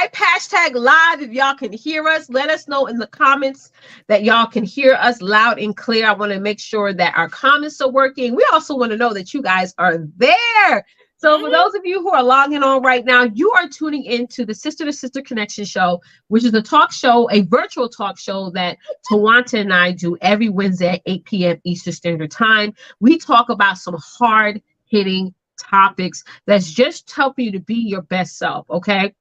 Type hashtag live if y'all can hear us. Let us know in the comments that y'all can hear us loud and clear. I want to make sure that our comments are working. We also want to know that you guys are there. So for those of you who are logging on right now, you are tuning into the Sister to Sister Connection show, which is a talk show, a virtual talk show that Twonta and I do every Wednesday at 8 p.m. Eastern Standard Time. We talk about some hard-hitting topics that's just helping you to be your best self, okay?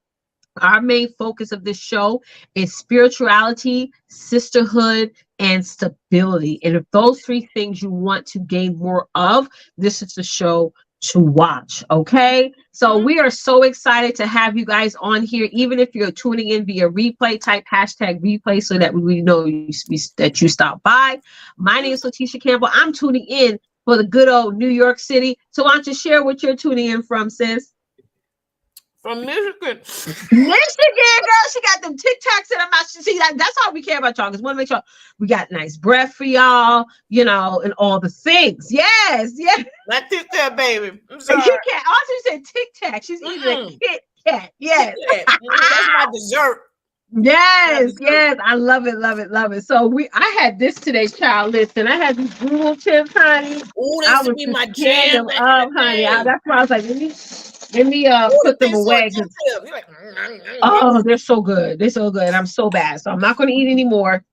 Our main focus of this show is spirituality, sisterhood, and stability. And if those three things you want to gain more of, this is the show to watch. Okay, so we are so excited to have you guys on here. Even if you're tuning in via replay, type hashtag replay so that we know that you stopped by. My name is Leticia Campbell. I'm tuning in for the good old New York City. So why don't you share what you're tuning in from, sis? From Michigan. Michigan, girl. She got them Tic Tacs in her mouth. See, that's all we care about, y'all, because we want to make sure we got nice breath for y'all, you know, and all the things. Yes, yes. Not Tic Tac, baby. I'm sorry. You can't. Also, you said Tic Tac. She's eating a Kit Kat. Yes. That's my dessert. Yes, yes. I love it, love it, love it. So I had this today, child. Listen, I had these Google chips, honey. Oh, this would be my jam. Honey. That's why I was like, let me put them away. Like, oh, they're so good. They're so good. I'm so bad. So I'm not going to eat anymore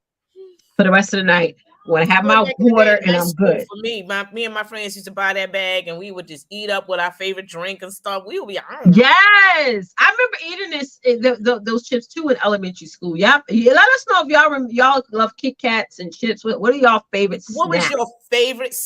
for the rest of the night. When I have my water and I'm good. For me and my friends used to buy that bag and we would just eat up with our favorite drink and stuff. We would be Yes, I remember eating those chips too in elementary school. Yeah, let us know if y'all love Kit Kats and chips. What are y'all favorite snacks? What was your favorite?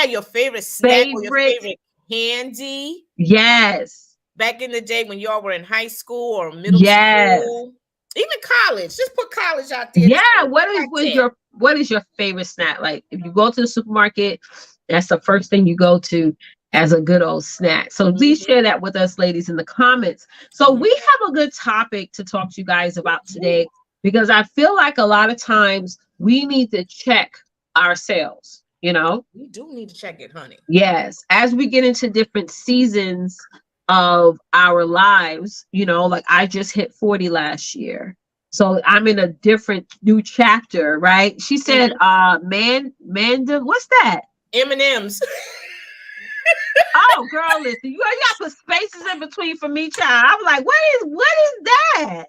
Your favorite snack or your favorite candy? Yes. Back in the day when y'all were in high school or middle school, even college. Just put college out there. Yeah. What is your favorite snack? Like if you go to the supermarket, that's the first thing you go to as a good old snack. So please share that with us, ladies, in the comments. So we have a good topic to talk to you guys about today, because I feel like a lot of times we need to check ourselves, you know? We do need to check it, honey. Yes. As we get into different seasons of our lives, you know, like I just hit 40 last year. So I'm in a different new chapter, right? She said, Manda, what's that? M&M's. Oh, girl, listen, you got put spaces in between for me, child. I was like, what is that?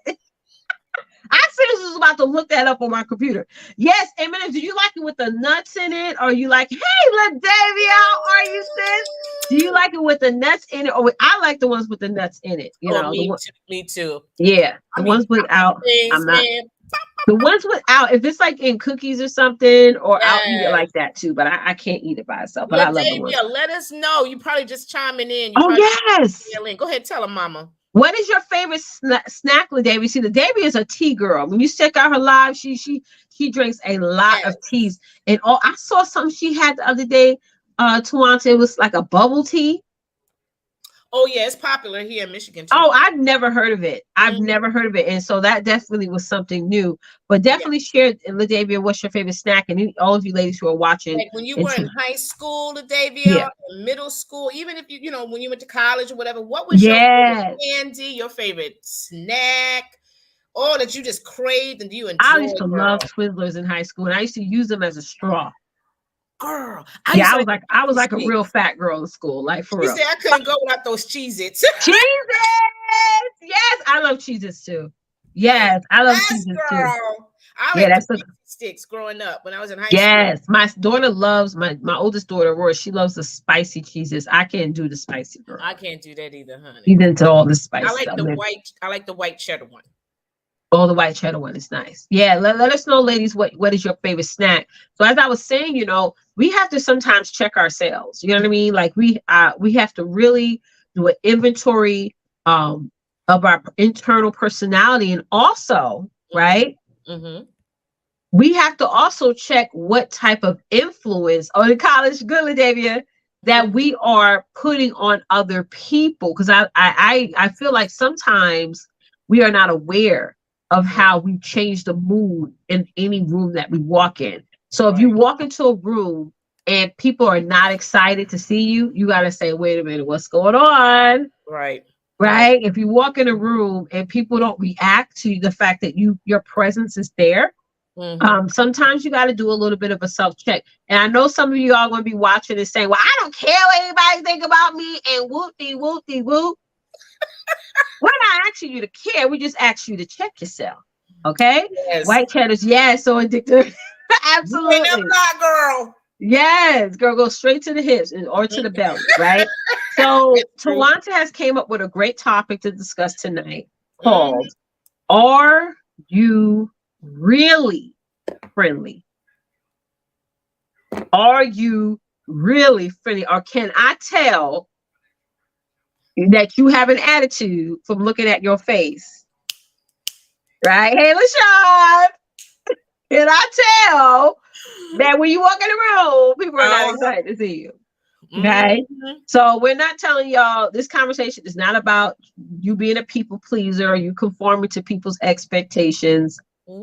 I seriously was about to look that up on my computer. Yes, M&M's. Do you like it with the nuts in it, or you like, hey, Ladavia, how are you, sis? Do you like it with the nuts in it, or I like the ones with the nuts in it? You know, me too. Yeah, the ones without. I'm not. The ones without, if it's like in cookies or something, or I'll eat it like that too. But I can't eat it by itself. But I love the ones. Let us know. You probably just chiming in. Yes. Go ahead, tell them, Mama. What is your favorite snack, Ladavia? See, Ladavia is a tea girl. When you check out her live, she drinks a lot of teas. And I saw something she had the other day, Twonta. It was like a bubble tea. Oh yeah, it's popular here in Michigan too. Oh, I've never heard of it. Never heard of it, and so that definitely was something new. But definitely share, Ladavia, what's your favorite snack? And all of you ladies who are watching, like when you were in high school, Ladavia, middle school, even if you know when you went to college or whatever, what was your favorite candy, your favorite snack, or that you just craved and you enjoyed? I used to love Twizzlers in high school, and I used to use them as a straw. Girl, I was like a real fat girl in school, like for real. You said I couldn't go without those Cheez-Its. Cheez-Its! Yes, I love Cheez-Its too. Yes, I love Cheez-Its too. I like sticks growing up when I was in high school. Yes, my daughter loves my oldest daughter, Roy. She loves the spicy Cheez-Its. I can't do the spicy, girl. I can't do that either, honey. She's into all the spicy. I like the white cheddar one. Oh, the white cheddar one is nice. Yeah, let us know, ladies, what is your favorite snack. So as I was saying, you know, we have to sometimes check ourselves. You know what I mean? Like we have to really do an inventory of our internal personality, and also, right? Mm-hmm. We have to also check what type of influence on the college, good, Ladavia, that we are putting on other people. Because I feel like sometimes we are not aware of how we change the mood in any room that we walk in. So if you walk into a room and people are not excited to see you, you got to say, wait a minute, what's going on? Right. right? If you walk in a room and people don't react to the fact that your presence is there, sometimes you got to do a little bit of a self-check. And I know some of you are going to be watching and saying, well, I don't care what anybody think about me, and whoop-de-whoop-de-whoop. We're not asking you to care. We just ask you to check yourself. Okay? Yes. White cheddars, yes, so addictive. Absolutely. You ain't that girl. Yes, girl, go straight to the hips or to the belly, right? So Twonta has came up with a great topic to discuss tonight called, Are You Really Friendly? Are you really friendly? Or can I tell that you have an attitude from looking at your face? Right? Hey, LaShawn, can I tell that when you walk in the room, people are not excited to see you? Okay? So we're not telling y'all, this conversation is not about you being a people pleaser or you conforming to people's expectations.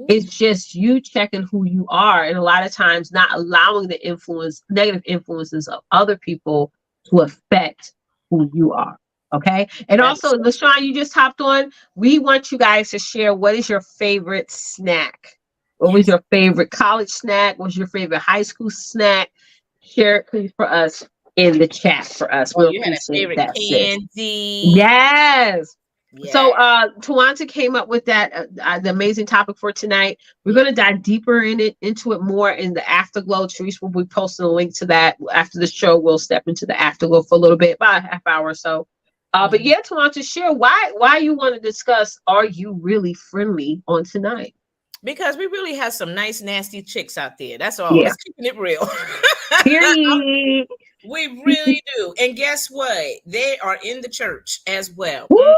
It's just you checking who you are, and a lot of times not allowing the negative influences of other people to affect who you are. Okay. And also, LaShawn, you just hopped on. We want you guys to share, what is your favorite snack? What was your favorite college snack? What was your favorite high school snack? Share it, please, for us in the chat for us. We'll you had a favorite candy. Yes. So Twonta came up with that the amazing topic for tonight. We're going to dive deeper into it more in the afterglow. Therese will be posting a link to that after the show. We'll step into the afterglow for a little bit, about a half hour or so. But yeah, Twonta, share why you want to discuss, are you really friendly on tonight? Because we really have some nice, nasty chicks out there. That's all. Let's keep it real. Period. We really do. And guess what? They are in the church as well. Woo!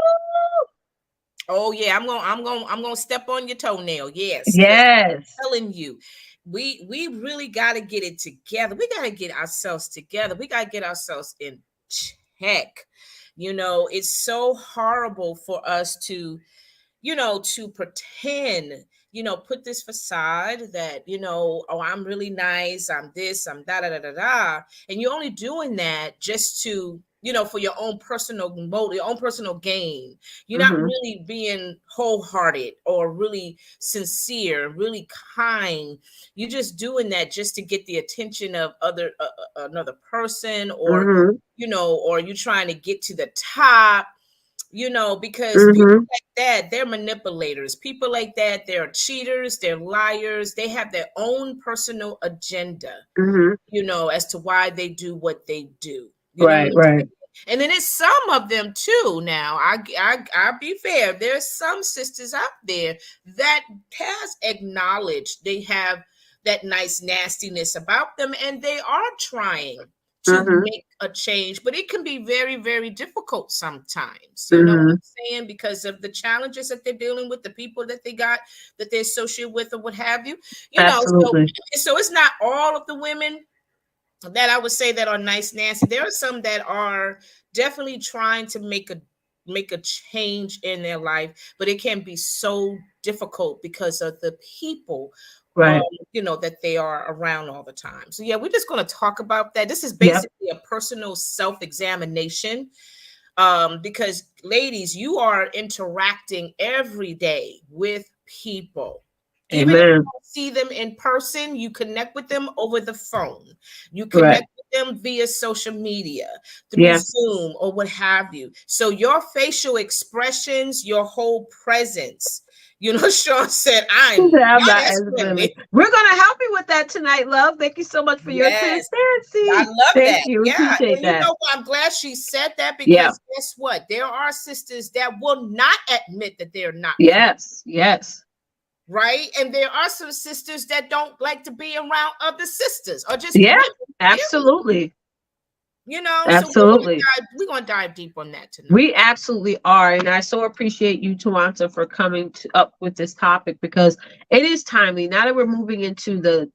Oh yeah, I'm gonna step on your toenail. Yes. Yes. I'm telling you, we really gotta get it together. We gotta get ourselves together. We gotta get ourselves in check. You know, it's so horrible for us to pretend, put this facade that, oh, I'm really nice, I'm this, I'm da da da da da. And you're only doing that just to, for your own personal motive, your own personal gain. You're not really being wholehearted or really sincere, really kind. You're just doing that just to get the attention of another person, or, or you're trying to get to the top. Because people like that, they're manipulators. People like that, they're cheaters, they're liars. They have their own personal agenda, as to why they do what they do. Right. And then it's some of them too. Now, I'll be fair. There's some sisters out there that has acknowledged they have that nice nastiness about them, and they are trying to make a change, but it can be very, very difficult sometimes. You know what I'm saying? Because of the challenges that they're dealing with, the people that they got, that they associate with, or what have you. So it's not all of the women that I would say that are nice, nasty. There are some that are definitely trying to make a change in their life, but it can be so difficult because of the people that they are around all the time. So yeah, we're just going to talk about that. This is basically a personal self-examination, because ladies, you are interacting every day with people. Even if you don't see them in person, you connect with them over the phone. You connect with them via social media, through Zoom or what have you. So your facial expressions, your whole presence, Sean said, I'm not as friendly. We're going to help you with that tonight, love. Thank you so much for your transparency. I love that. Thank you. Appreciate that. I'm glad she said that, because guess what? There are sisters that will not admit that they're not friendly. Yes. Right? And there are some sisters that don't like to be around other sisters, or just absolutely. Absolutely. So we're going to dive deep on that tonight. We absolutely are. And I so appreciate you, Twonta, for coming up with this topic, because it is timely. Now that we're moving into the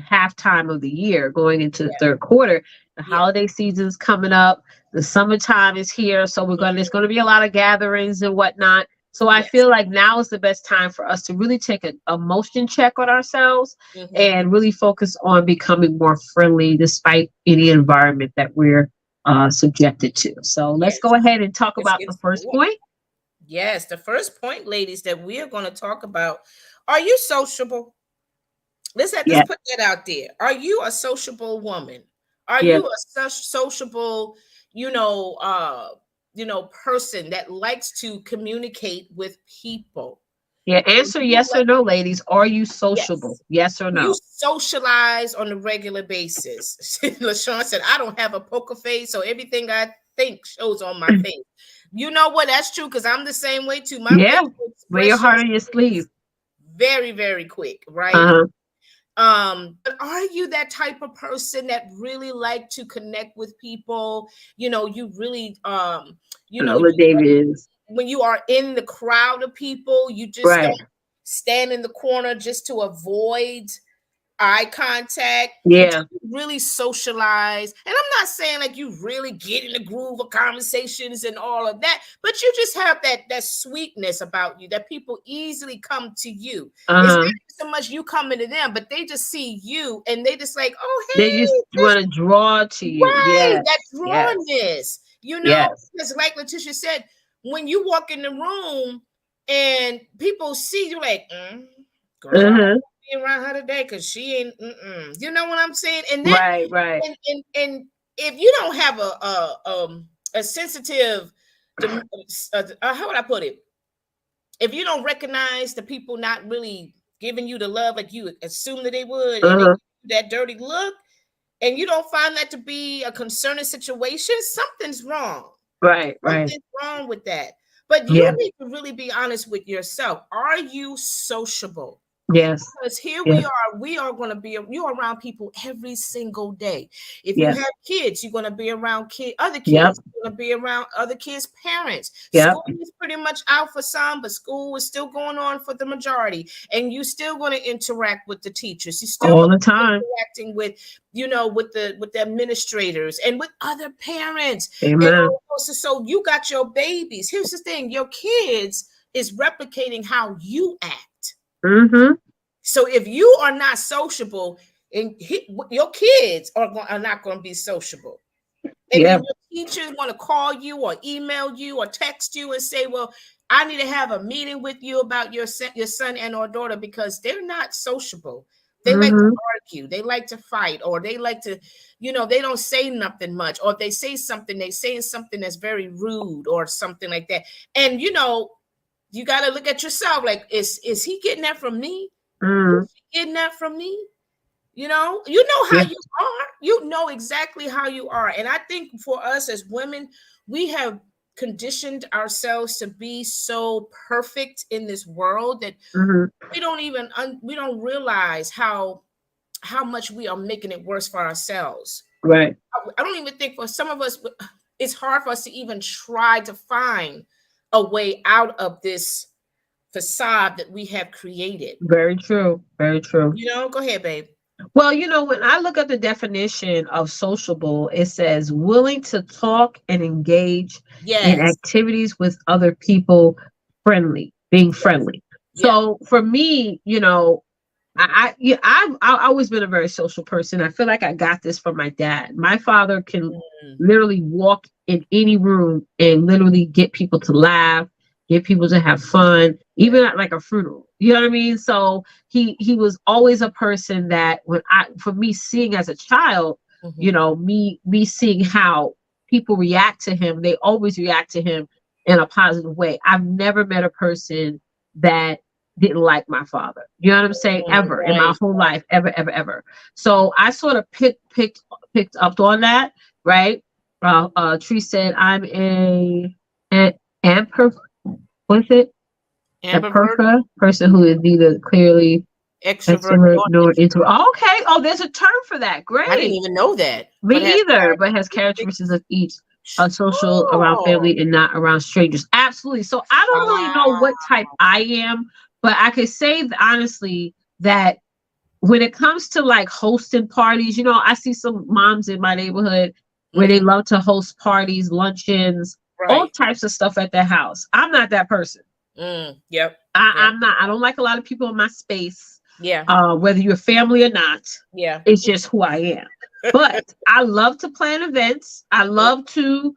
halftime of the year, going into the third quarter, the holiday season is coming up. The summertime is here. So there's going to be a lot of gatherings and whatnot. So I feel like now is the best time for us to really take an emotion check on ourselves and really focus on becoming more friendly despite any environment that we're subjected to. So let's Yes. go ahead and talk Let's about get the to first it. point. Yes, the first point, ladies, that we are going to talk about. Are you sociable? Let's Yeah. put that out there. Are you a sociable woman? Are Yeah. you a sociable, person that likes to communicate with people? Yeah. Do Answer you yes or no, ladies. Are you sociable? Yes. Yes or Do you no? socialize on a regular basis? LaShawn said, I don't have a poker face, so everything I think shows on my face. You know what? That's true, because I'm the same way too. My Yeah. facial Wear your heart expressions on your sleeve. very, very quick, right? Uh-huh. But are you that type of person that really like to connect with people? You really I know what David is. when you are in the crowd of people, you just Right. don't stand in the corner just to avoid eye contact. Do Yeah. you really socialize? And I'm not saying like you really get in the groove of conversations and all of that, but you just have that sweetness about you that people easily come to you. It's Uh-huh. not so much you coming to them, but they just see you and they just like, oh They just hey, want to draw to you. right, Yes. that Yes. drawness, Yes. because like Leticia said, when you walk in the room and people see you like, girl, Uh-huh. be around her today because she ain't. You know what I'm saying? And then, Right. Right. and if you don't have a sensitive, how would I put it? If you don't recognize the people not really giving you the love like you assume that they would, and they Uh-huh. give you that dirty look, and you don't find that to be a concerning situation, something's wrong. Right. Right. Something's wrong with that. But you Yeah. need to really be honest with yourself. Are you sociable? Yes. Because here Yes. we are going to be, you're around people every single day. If you Yes. have kids, you're going to be around other Yep. kids. You're going to be around other kids' parents. Yep. School is pretty much out for some, but school is still going on for the majority. And you still going to interact with the teachers. You still All going the to be time. interacting with, with the administrators and with other parents. And Amen. so you got your babies. Here's the thing, your kids is replicating how you act. Mm-hmm. So if you are not sociable, and your kids are not going to be sociable, and Yeah. then your teachers want to call you or email you or text you and say, "Well, I need to have a meeting with you about your son and or daughter," because they're not sociable. They like to argue, they like to fight, or they like to, they don't say nothing much, or if they say something, they saying something that's very rude or something like that. And you got to look at yourself. Like, is he getting that from me? Is she getting that from me? You know how you are. You know exactly how you are. And I think for us as women, we have conditioned ourselves to be so perfect in this world that we don't realize how much we are making it worse for ourselves. Right. I don't even think for some of us, it's hard for us to even try to find a way out of this facade that we have created. Very true. Very true. Go ahead, babe. Well, when I look at the definition of sociable, it says willing to talk and engage in activities with other people, being friendly. So for me, I've always been a very social person. I feel like I got this from my dad. My father can literally walk in any room and literally get people to laugh, get people to have fun, even at like a funeral. You know what I mean? So he was always a person that for me seeing as a child, me seeing how people react to him, they always react to him in a positive way. I've never met a person that didn't like my father. You know what I'm saying? Ever in my whole life, ever. So I sort of picked up on that, right? Tree said I'm what's it? A person who is neither clearly extrovert nor introvert. Oh, okay. Oh, there's a term for that. Great. I didn't even know that. Me either, but has characteristics of each. Social around family and not around strangers. Absolutely. So I don't really know what type I am, but I could say honestly that when it comes to like hosting parties, I see some moms in my neighborhood where they love to host parties, luncheons, all types of stuff at their house. I'm not that person. Yep. I'm not. I don't like a lot of people in my space. Yeah. Whether you're family or not. Yeah. It's just who I am. But I love to plan events. I love to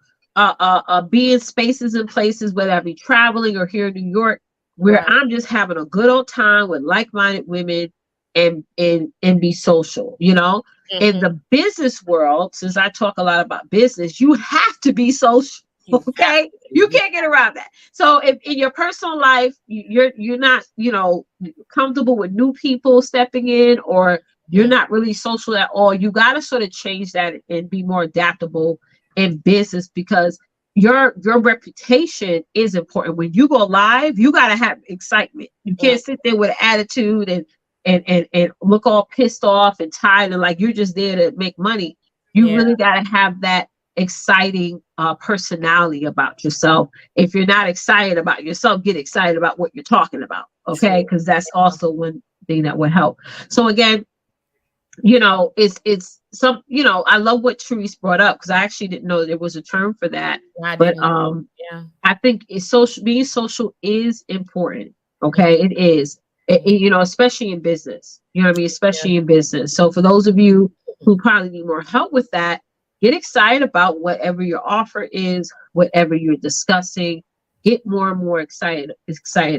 be in spaces and places, whether I be traveling or here in New York, where Right. I'm just having a good old time with like-minded women and be social, you know. In the business world, since I talk a lot about business, you have to be social. You have Okay, to. you Yeah. can't get around that. So if in your personal life you're not, you know, comfortable with new people stepping in, or you're Mhm. not really social at all, you got to sort of change that and be more adaptable in business, because your reputation is important. When you go live, you got to have excitement. You Mm. can't sit there with an attitude and look all pissed off and tired and like you're just there to make money. You Yeah. really got to have that exciting personality about yourself. If you're not excited about yourself, get excited about what you're talking about. Okay, True. because that's also one thing that would help. So again, you know, it's some, you know, I love what Therese brought up, because I actually didn't know there was a term for that. I But didn't. Yeah. I think it's social, being social is important. Mm. Okay, it is. You know, especially in business. You know what I mean? Especially in business. So for those of you who probably need more help with that, get excited about whatever your offer is, whatever you're discussing. Get more and more excited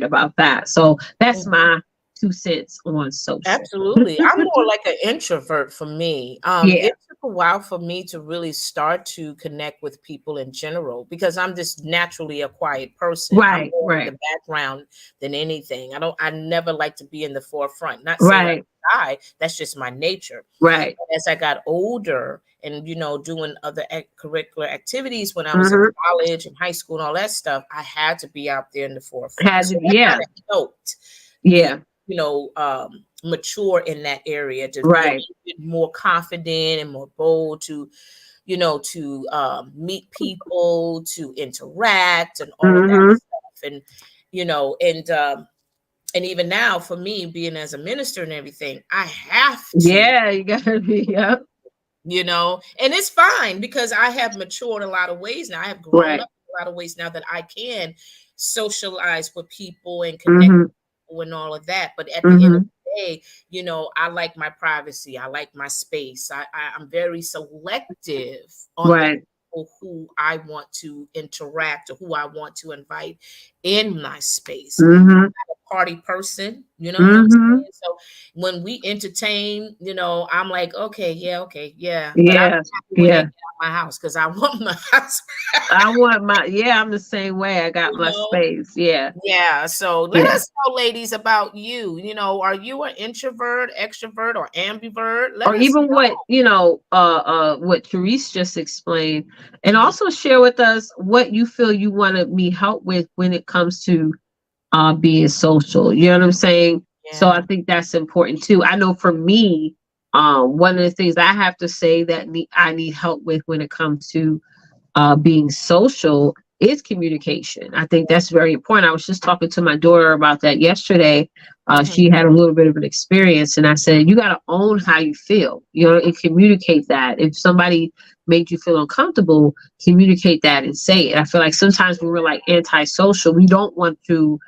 about that. So that's Mhm. my 2 cents on social. Absolutely. I'm more like an introvert for me. Yeah. It took a while for me to really start to connect with people in general because I'm just naturally a quiet person. I'm Right. more in Right. the background than anything. I never like to be in the forefront. Not saying Right. I'm shy, that's just my nature. Right. As I got older and doing other curricular activities when I was in Mm-hmm. college and high school and all that stuff, I had to be out there in the forefront. Had So to, that kind yeah. of helped me, Yeah. mature in that area to be a Right. little bit more confident and more bold to, to meet people, to interact and all of that Mm-hmm. stuff. And, and even now for me being as a minister and everything, I have to, Yeah, you gotta be, yeah. and it's fine because I have matured a lot of ways now. I have grown Right. up in a lot of ways now that I can socialize with people and connect Mm-hmm. and all of that. But at the end of Mm-hmm. the day, I like my privacy. I like my space. I'm very selective on the Right. people who I want to interact or who I want to invite in my space. Mm-hmm. Party person, you know what I'm Mm-hmm. saying? So when we entertain, I'm like, okay, yeah. But I'm Yeah. happy when they Yeah. get out my house because I want my house. I want my, yeah, I'm the same way. I got you my know? space. Yeah. Yeah, so let Yeah. us know, ladies, about you. Are you an introvert, extrovert, or ambivert? Let Or us even what, know. what Therese just explained. And Mhm. also share with us what you feel you want to need help with when it comes to being social. You know what I'm saying? So I Yeah. think that's important too. I know for me, one of the things I have to say that I need help with when it comes to being social is communication. I think that's very important. I was just talking to my daughter about that yesterday. Mhm. She had a little bit of an experience, and I said, you got to own how you feel, and communicate that. If somebody made you feel uncomfortable, communicate that and say it. I feel like sometimes when we're like antisocial, we don't want to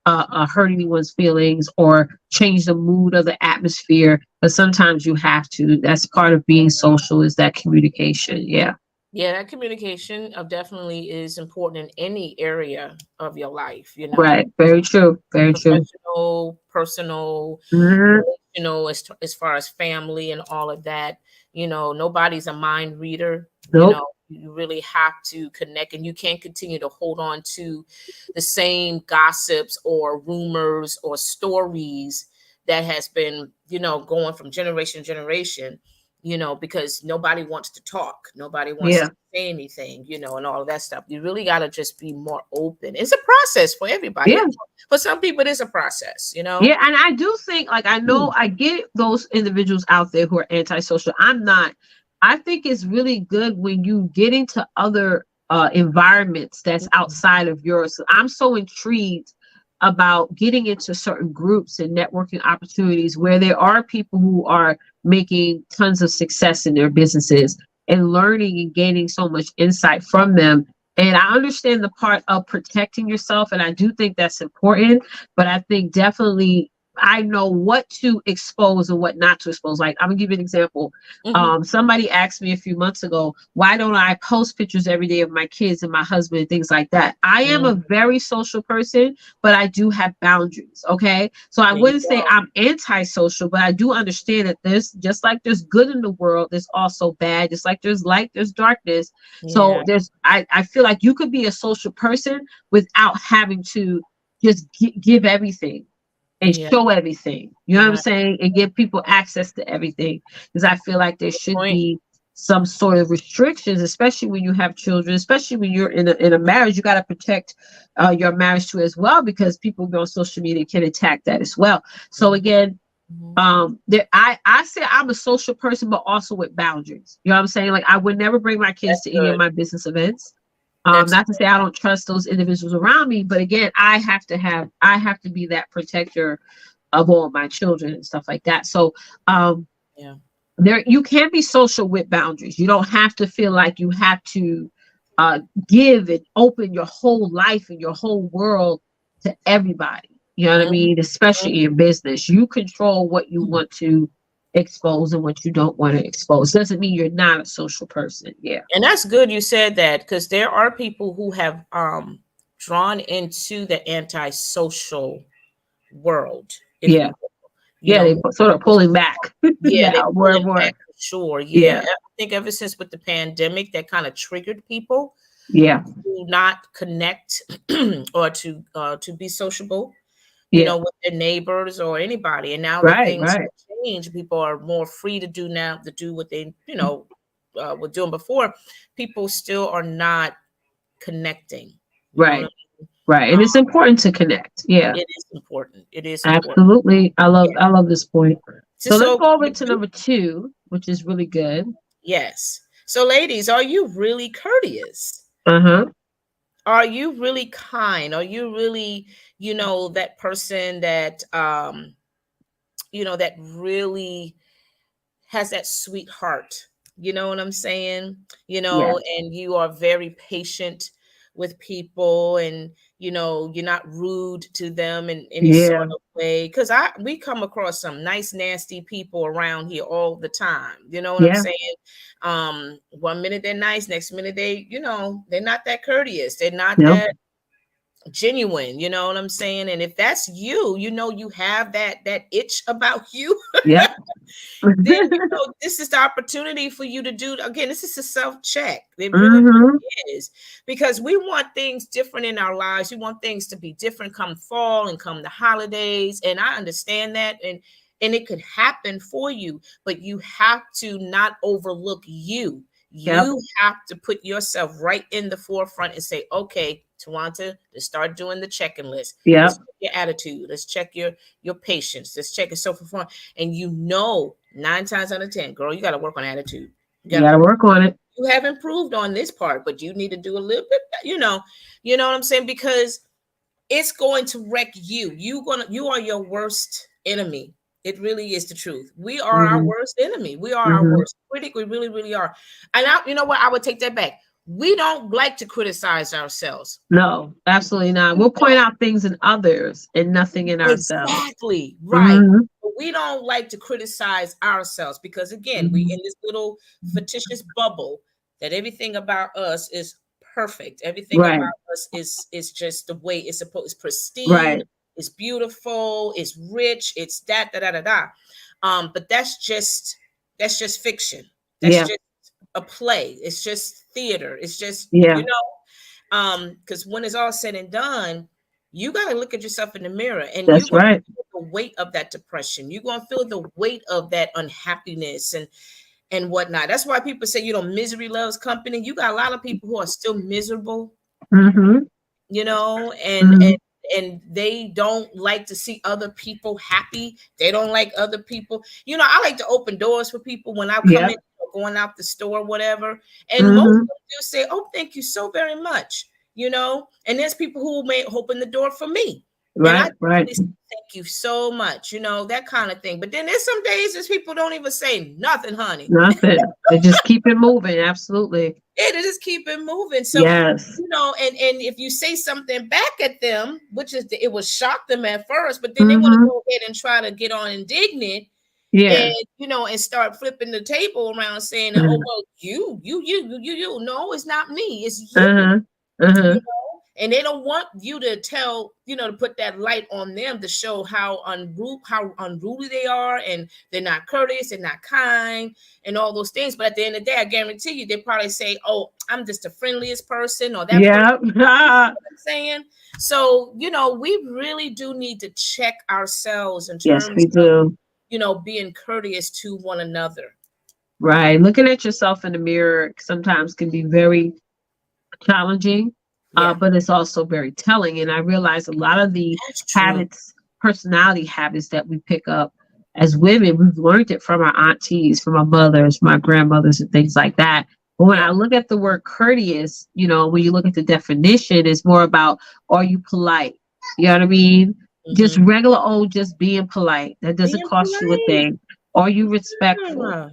hurt anyone's feelings or change the mood of the atmosphere, but sometimes you have to. That's part of being social, is that communication. Yeah. Yeah, that communication definitely is important in any area of your life, Right. Very true. Very true. professional, personal, Hmm. as far as family and all of that. Nobody's a mind reader. Nope. You really have to connect, and you can't continue to hold on to the same gossips or rumors or stories that has been, going from generation to generation, because nobody wants to talk. Nobody wants to Yeah. say anything, and all of that stuff. You really got to just be more open. It's a process for everybody. Yeah. For some people, it is a process. Yeah. And I do think, like, I know I get those individuals out there who are antisocial. I'm not. I think it's really good when you get into other environments that's outside of yours. I'm so intrigued about getting into certain groups and networking opportunities where there are people who are making tons of success in their businesses, and learning and gaining so much insight from them. And I understand the part of protecting yourself, and I do think that's important. But I think definitely I know what to expose and what not to expose. Like, I'm gonna give you an example. Somebody asked me a few months ago, why don't I post pictures every day of my kids and my husband and things like that? I am a very social person, but I do have boundaries. Okay. So I wouldn't say I'm antisocial, but I do understand that there's, just like there's good in the world, there's also bad. Just like there's light, there's darkness. So I feel like you could be a social person without having to just give everything and show everything. You know what I'm saying? And give people access to everything. Because I feel like there should be some sort of restrictions, especially when you have children, especially when you're in a marriage. You got to protect your marriage too as well, because people on social media can attack that as well. So again, I say I'm a social person, but also with boundaries. You know what I'm saying? Like, I would never bring my kids to any of my business events. Not to say I don't trust those individuals around me, but again, I have to be that protector of all my children and stuff like that. So there, you can be social with boundaries. You don't have to feel like you have to give and open your whole life and your whole world to everybody. You know what I mean? Especially in business, you control what you want to expose and what you don't want to expose. Doesn't mean you're not a social person. Yeah. And that's good you said that, because there are people who have drawn into the antisocial world. They sort of pulling back. More and more. Sure. I think ever since with the pandemic, that kind of triggered people to not connect or to be sociable, you know, with their neighbors or anybody. And now that things have changed, people are more free to do what they, were doing before. People still are not connecting. Right. And it's important to connect. Yeah. It is important. It is absolutely important. I love this point. So let's go over to number 2, which is really good. Yes. So ladies, are you really courteous? Are you really kind? Are you really, that person that, that really has that sweet heart? You know what I'm saying? And you are very patient with people, and, you're not rude to them in any sort of way. Because we come across some nice, nasty people around here all the time. You know what I'm saying? 1 minute they're nice, next minute they're not that courteous. They're not that genuine. You know what I'm saying? And if that's you, you have that itch about you. Then this is the opportunity for you to do, again, this is a self-check. It really is, because we want things different in our lives. We want things to be different come fall and come the holidays. And I understand that. And it could happen for you, but you have to not overlook you. You have to put yourself right in the forefront and say, okay, Twonta, let's start doing the check-in list. Let's check your attitude. Let's check your patience. Let's check it so for fun. And 9 times out of 10, girl, you got to work on attitude. You got to work on it. You have improved on this part, but you need to do a little bit, you know what I'm saying? Because it's going to wreck you. You are your worst enemy. It really is the truth. We are our worst enemy. We are our worst critic. We really, really are. And you know what? I would take that back. We don't like to criticize ourselves. No, absolutely not. We'll point out things in others and nothing in ourselves. Exactly. Right. But we don't like to criticize ourselves because, again, we in this little fictitious bubble that everything about us is perfect. Everything about us is just the way it's supposed. It's pristine. It's beautiful. It's rich. It's that. But that's just fiction. That's just a play. It's just theater. It's just because when it's all said and done, you got to look at yourself in the mirror, and you're going to feel the weight of that depression. You're going to feel the weight of that unhappiness and whatnot. That's why people say, misery loves company. You got a lot of people who are still miserable, and they don't like to see other people happy. They don't like other people. I like to open doors for people when I come in, going out the store, whatever. And most of them do say, "Oh, thank you so very much." And there's people who may open the door for me. And I Right. thank you so much, that kind of thing. But then there's some days that people don't even say nothing, honey. Nothing. They just keep it moving. Absolutely. Yeah, they just keep it moving. So, Yes. and if you say something back at them, which is it will shock them at first, but then they want to go ahead and try to get on indignant. Yeah. And and start flipping the table around saying, oh well, you. No, it's not me, it's you. And they don't want you to tell, to put that light on them to show how unruly they are, and they're not courteous and not kind and all those things. But at the end of the day, I guarantee you, they probably say, "Oh, I'm just the friendliest person," or that. Yeah. You know what I'm saying? So, we really do need to check ourselves in terms Yes, we do. of, being courteous to one another. Right. Looking at yourself in the mirror sometimes can be very challenging. But it's also very telling. And I realize a lot of the habits, personality habits that we pick up as women, we've learned it from our aunties, from our mothers, from our grandmothers, and things like that. But when I look at the word courteous, when you look at the definition, it's more about, are you polite? You know what I mean? Just regular old, just being polite. That doesn't cost you a thing. Are you respectful?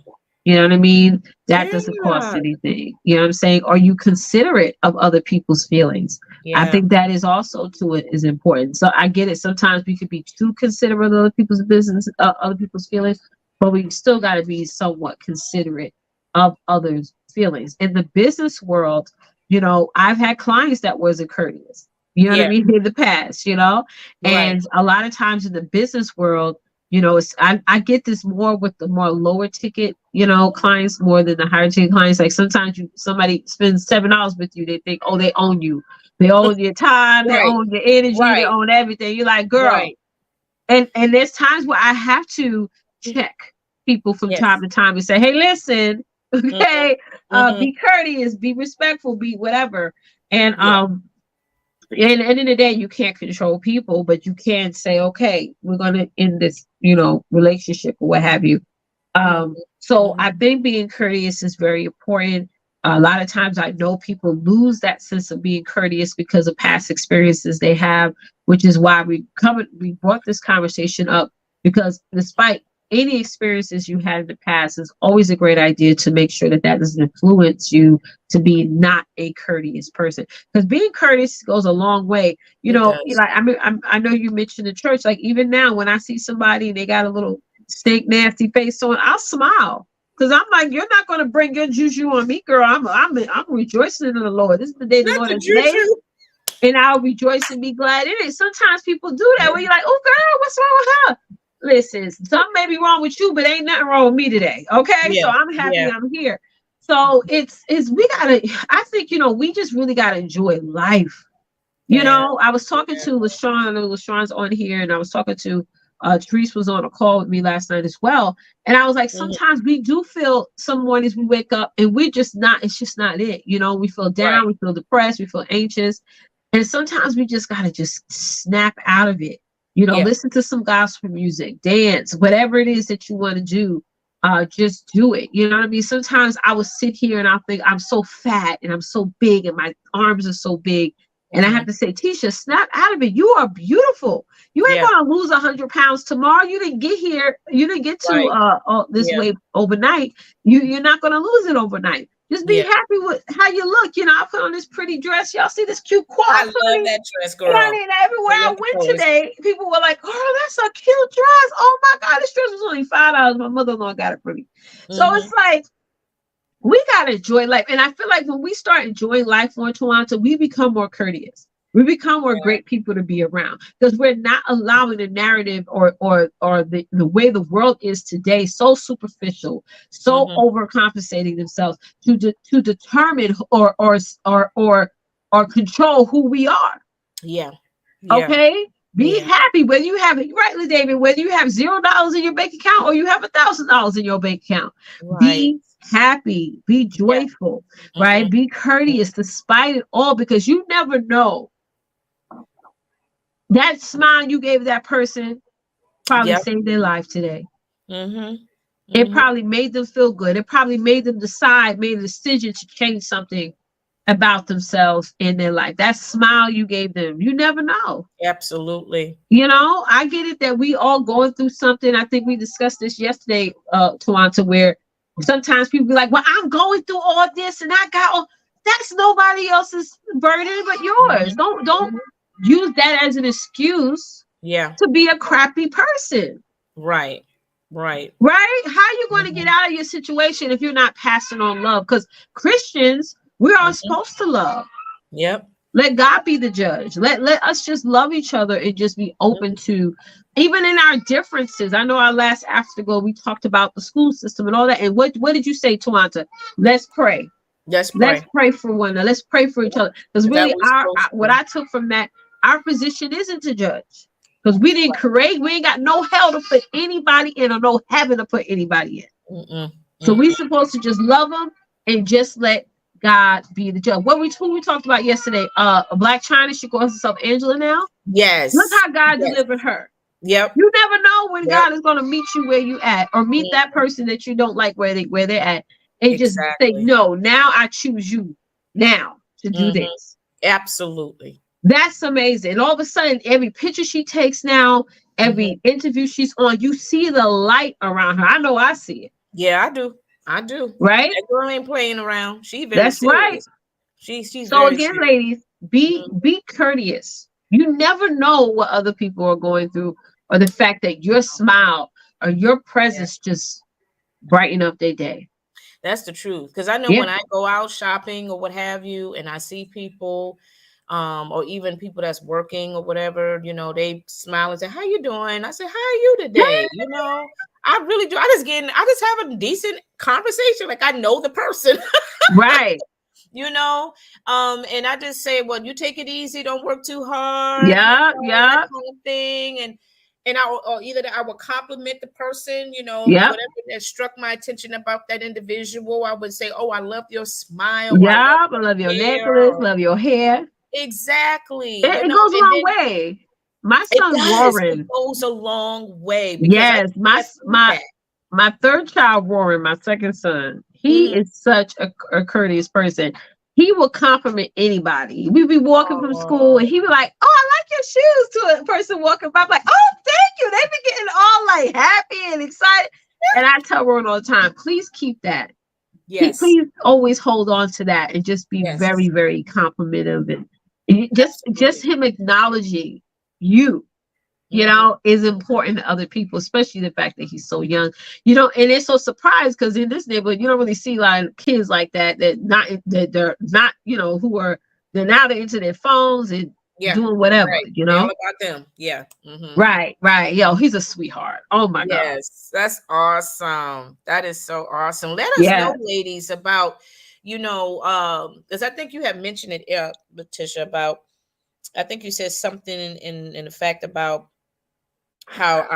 You know what I mean? That doesn't cost anything. You know what I'm saying? Are you considerate of other people's feelings? I think that is also to it is important. So I get it. Sometimes we could be too considerate of other people's business, other people's feelings, but we still got to be somewhat considerate of others' feelings. In the business world, I've had clients that wasn't courteous. You know what I mean? In the past, and a lot of times in the business world, I get this more with the more lower ticket, clients more than the higher ticket clients. Like sometimes somebody spends $7 with you, they think, oh, they own you. They own your time, they own your energy, they own everything. You're like, girl. And there's times where I have to check people from time to time and say, hey, listen, okay, be courteous, be respectful, be whatever. And at the end of the day, you can't control people, but you can say, okay, we're going to end this, relationship or what have you. So I think being courteous is very important. A lot of times I know people lose that sense of being courteous because of past experiences they have, which is why we brought this conversation up, because despite any experiences you had in the past, it's always a great idea to make sure that doesn't influence you to be not a courteous person. Because being courteous goes a long way. Like I know you mentioned the church. Like even now, when I see somebody and they got a little stink nasty face on, I'll smile. Because I'm like, you're not going to bring your juju on me, girl. I'm rejoicing in the Lord. This is the day the Lord has made, and I'll rejoice and be glad in it. Sometimes people do that where you're like, oh, girl, what's wrong with her? Listen, something may be wrong with you, but ain't nothing wrong with me today. Okay, so I'm happy I'm here. So we gotta. I think we just really gotta enjoy life. I was talking to LaShawn. I know LaShawn's on here, and I was talking to. Therese was on a call with me last night as well. And I was like, sometimes we do feel some mornings we wake up and it's just not it. We feel down, we feel depressed, we feel anxious. And sometimes we just got to just snap out of it. Listen to some gospel music, dance, whatever it is that you want to do. Just do it. You know what I mean? Sometimes I will sit here and I'll think I'm so fat and I'm so big and my arms are so big. And I have to say, Tisha, snap out of it. You are beautiful. You ain't gonna lose 100 pounds tomorrow. You didn't get here. You didn't get to this weight overnight. You're not gonna lose it overnight. Just be happy with how you look. I put on this pretty dress. Y'all see this cute quad? I love that dress, girl. Honey, everywhere I went today, people were like, "Oh, that's a cute dress. Oh my God, this dress was only $5. My mother-in-law got it for me." So it's like, we got to enjoy life. And I feel like when we start enjoying life more, Twonta, we become more courteous. We become more great people to be around, because we're not allowing the narrative or the way the world is today, so superficial, so overcompensating themselves to determine or control who we are. Okay. Be happy whether you have it, rightly, David, whether you have $0 in your bank account or you have $1,000 in your bank account. Be happy, be joyful, right? Be courteous despite it all, because you never know. That smile you gave that person probably saved their life today. It probably made them feel good. It probably made them made a decision to change something about themselves in their life. That smile you gave them, you never know. Absolutely. You know, I get it that we all going through something. I think we discussed this yesterday, Twonta, where sometimes people be like, well, I'm going through all this and I got all that's nobody else's burden but yours. Don't use that as an excuse to be a crappy person. Right. Right. Right? How are you going to get out of your situation if you're not passing on love? Because Christians, we are supposed to love. Yep. Let God be the judge. Let us just love each other and just be open to, even in our differences. I know our last afterglow, we talked about the school system and all that. And what did you say, Twonta? Let's pray. Let's pray for one another. Let's pray for each other. Because really, what I took from that, our position isn't to judge. Because we didn't create, we ain't got no hell to put anybody in or no heaven to put anybody in. So we're supposed to just love them and just let God be the judge. Who we talked about yesterday? Black China, she calls herself Angela now. Yes. Look how God delivered her. Yep. You never know when God is going to meet you where you at, or meet that person that you don't like where they're at, and just say, no, now I choose you now to do this. Absolutely. That's amazing. And all of a sudden, every picture she takes now, every interview she's on, you see the light around her. I know I see it. Yeah, I do. Right? That girl ain't playing around. She's very That's serious. right. She's so very again, serious. ladies, be courteous. You never know what other people are going through, or the fact that your smile or your presence just brighten up their day. That's the truth. Because I know when I go out shopping or what have you, and I see people, or even people that's working or whatever, you know, they smile and say, "How you doing?" I say, "How are you today?" You know, I really do. I just have a decent conversation. Like I know the person. Right. You know, and I just say, well, you take it easy, don't work too hard. Yeah, you know, that kind of thing. And I will compliment the person, you know, whatever that struck my attention about that individual. I would say, oh, I love your smile. Yeah, I love your necklace, love your hair. Exactly. It goes a long way. My son Warren. It goes a long way. Yes, my third child, Warren, my second son, he is such a courteous person. He will compliment anybody. We be walking from school and he be like, "Oh, I like your shoes," to a person walking by. I'm like, "Oh, thank you." They be getting all like happy and excited. And I tell Warren all the time, please keep that. Yes. Please always hold on to that and just be very, very complimentive, and just him acknowledging you. You know, is important to other people, especially the fact that he's so young. You know, and they're so surprised because in this neighborhood, you don't really see a lot of kids like that. They're not, you know, they're now they're into their phones and doing whatever. Right. You know, all about them. Yeah. Right. Yo, he's a sweetheart. Oh my God. Yes, that's awesome. That is so awesome. Let us know, ladies, about, you know, because I think you have mentioned it, Leticia, about. I think you said something in the fact about how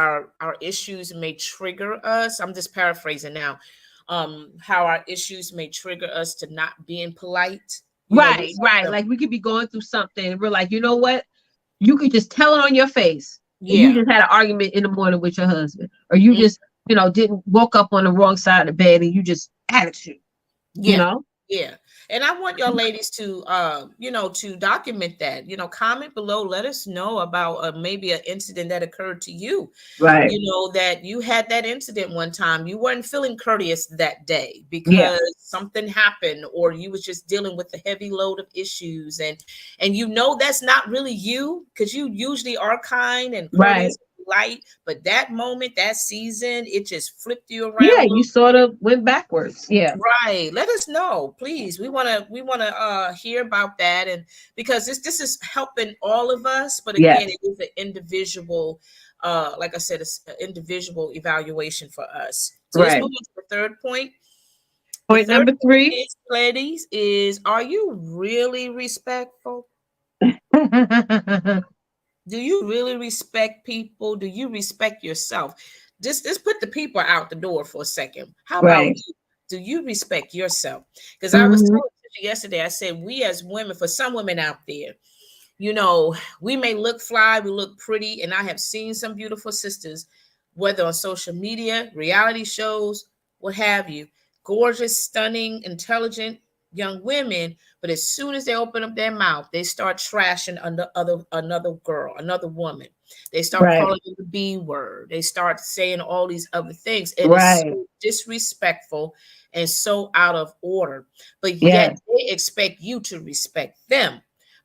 our issues may trigger us. I'm just paraphrasing now. How our issues may trigger us to not being polite. Right. Like we could be going through something and we're like, you know what? You could just tell it on your face. Yeah. You just had an argument in the morning with your husband, or you just, you know, didn't woke up on the wrong side of the bed and you just attitude. Yeah. You know? Yeah. And I want y'all ladies to, you know, to document that, you know, comment below, let us know about maybe an incident that occurred to you. Right. You know, that you had that incident one time, you weren't feeling courteous that day because something happened, or you was just dealing with a heavy load of issues, and you know, that's not really you, because you usually are kind and courteous. Light, but that moment, that season, it just flipped you around. Yeah, you sort of went backwards. Yeah, right. Let us know, please. We want to hear about that, and because this is helping all of us. But again, it is an individual, like I said, it's an individual evaluation for us. So let's move on to the third point. Point number 3, ladies, is: are you really respectful? Do you really respect people? Do you respect yourself? Just put the people out the door for a second. How about you? Do you respect yourself? Because I was telling you yesterday, I said, we as women, for some women out there, you know, we may look fly, we look pretty, and I have seen some beautiful sisters, whether on social media, reality shows, what have you, gorgeous, stunning, intelligent, young women, but as soon as they open up their mouth, they start trashing another girl, another woman. They start Right. calling it the B word. They start saying all these other things. And it's Right. so disrespectful and so out of order. But yet Yes. they expect you to respect them.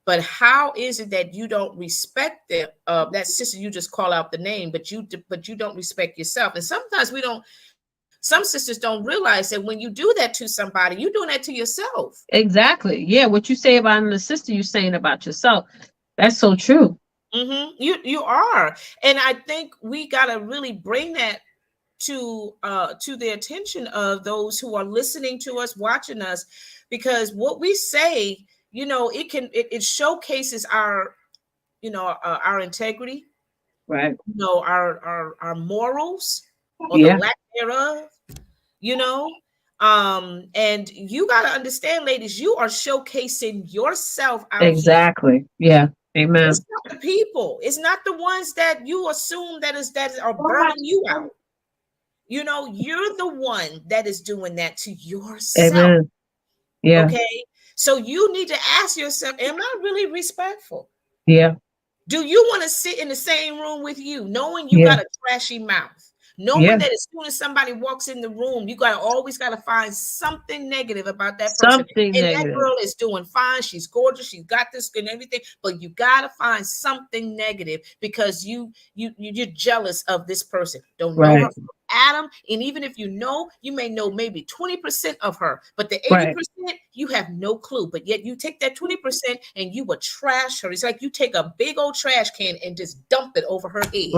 But how is it that you don't respect them? That sister, you just call out the name, but you don't respect yourself. And sometimes we don't. Some sisters don't realize that when you do that to somebody, you're doing that to yourself. Exactly. Yeah. What you say about the sister, you're saying about yourself. That's so true. You are, and I think we gotta really bring that to the attention of those who are listening to us, watching us, because what we say, it showcases our our integrity, Right. our morals or the Yeah. lack thereof, and you got to understand, ladies, you are showcasing yourself out here. Exactly. Yeah. Amen. It's not the people, it's not the ones that you assume that are burning you out. You're the one that is doing that to yourself. Amen. Yeah. Okay, so you need to ask yourself, am I really respectful? Yeah. Do you want to sit in the same room with you, knowing you Yeah. got a trashy mouth? Knowing Yeah. that as soon as somebody walks in the room, you always got to find something negative about that person. Something And that negative. girl is doing fine. She's gorgeous. She's got this and everything. But you got to find something negative because you're jealous of this person. Don't know her from Adam. And even if you know, you may know maybe 20% of her. But the 80%, you have no clue. But yet you take that 20% and you would trash her. It's like you take a big old trash can and just dump it over her head.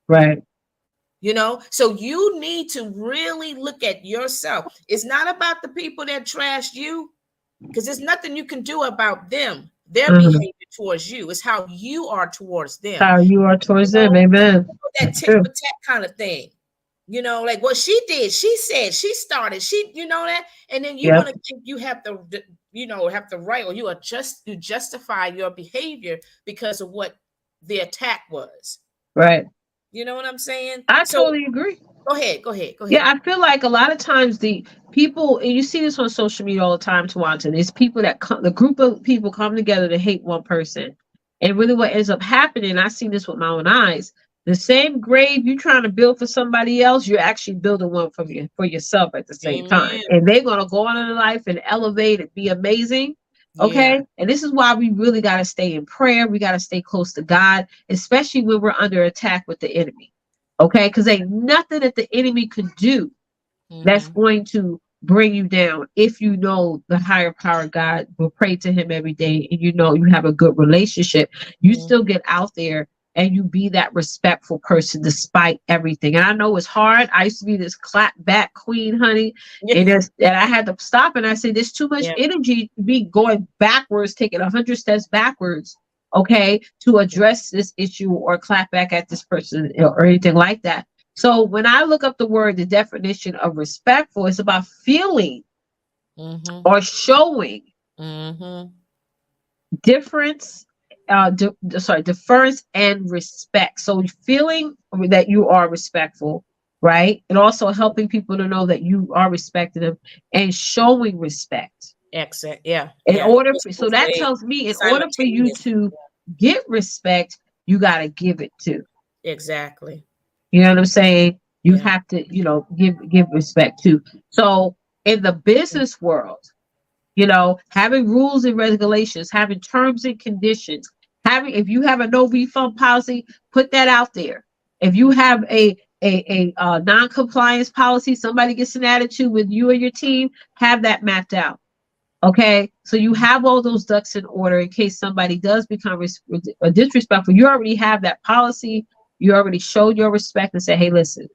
Right. So you need to really look at yourself. It's not about the people that trashed you, because there's nothing you can do about them, their behavior towards you. It's how you are towards them. How you are towards them. Amen. That tit for tat kind of thing. Like what she did, she said, she started, that, and then you want to think you have the right, or you justify your behavior because of what the attack was. Right. You know what I'm saying? I totally agree. Go ahead. Yeah, I feel like a lot of times the people, and you see this on social media all the time, Twonta, there's people that the group of people come together to hate one person. And really what ends up happening, I see this with my own eyes, the same grave you're trying to build for somebody else, you're actually building one for yourself at the same time. And they're going to go on in life and elevate and be amazing. Okay. Yeah. And this is why we really got to stay in prayer. We got to stay close to God, especially when we're under attack with the enemy. Okay. Because ain't nothing that the enemy could do that's going to bring you down. If you know the higher power God, will pray to him every day, and you have a good relationship, you still get out there and you be that respectful person despite everything. And I know it's hard. I used to be this clap back queen, honey. And I had to stop, and I said, there's too much energy to be going backwards, taking 100 steps backwards, okay, to address this issue or clap back at this person or anything like that. So when I look up the definition of respectful, it's about feeling or showing deference and respect. So feeling that you are respectful, right? And also helping people to know that you are respecting them and showing respect. Excellent. Yeah. So that tells me in order for you to get respect, you got to give it too. Exactly. You know what I'm saying? You have to, give respect too. So in the business world, having rules and regulations, having terms and conditions, if you have a no refund policy, put that out there. If you have a non-compliance policy, somebody gets an attitude with you and your team, have that mapped out. Okay, so you have all those ducks in order in case somebody does become disrespectful. You already have that policy. You already showed your respect and said, hey, listen,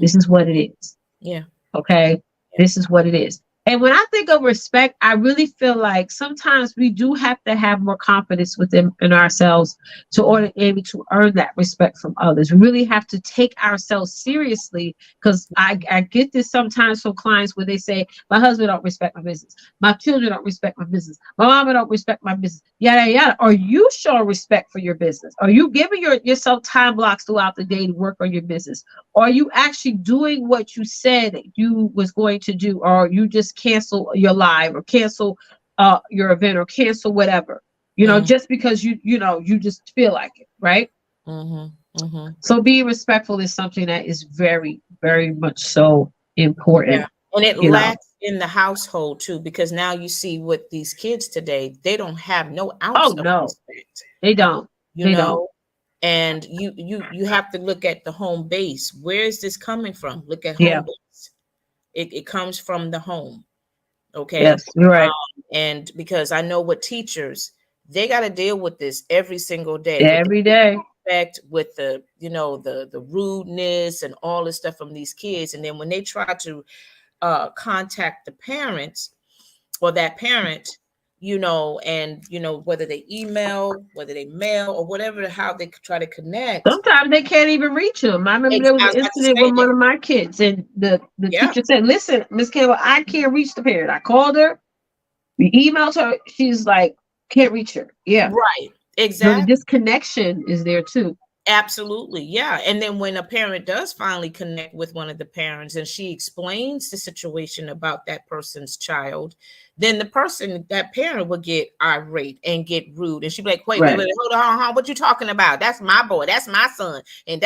this is what it is. Yeah. Okay, this is what it is. And when I think of respect, I really feel like sometimes we do have to have more confidence within ourselves to able to earn that respect from others. We really have to take ourselves seriously, because I get this sometimes from clients where they say, my husband don't respect my business. My children don't respect my business. My mama don't respect my business. Yada, yada. Are you showing respect for your business? Are you giving yourself time blocks throughout the day to work on your business? Or are you actually doing what you said you was going to do? Or are you just cancel your live or cancel your event or cancel whatever, just because you just feel like it, right? So being respectful is something that is very, very much so important. Yeah. And it lacks in the household too, because now you see with these kids today, they don't have no ounce of respect. They don't. And you have to look at the home base. Where is this coming from? Look at home base. It comes from the home. Okay. Yes, you're right. And because I know what teachers, they got to deal with this every single day. Every day. With the, the rudeness and all this stuff from these kids. And then when they try to contact the parents or that parent, and whether they email, whether they mail, or whatever, how they try to connect. Sometimes they can't even reach them. I remember there was an incident with one of my kids, and the teacher said, "Listen, Miss Campbell, I can't reach the parent. I called her, we emailed her. She's like, can't reach her." Yeah, right, exactly. So the disconnection is there too. Absolutely. Yeah. And then when a parent does finally connect with one of the parents and she explains the situation about that person's child, then that parent will get irate and get rude. And she'd be like, wait, hold on, what you talking about? That's my boy. That's my son. And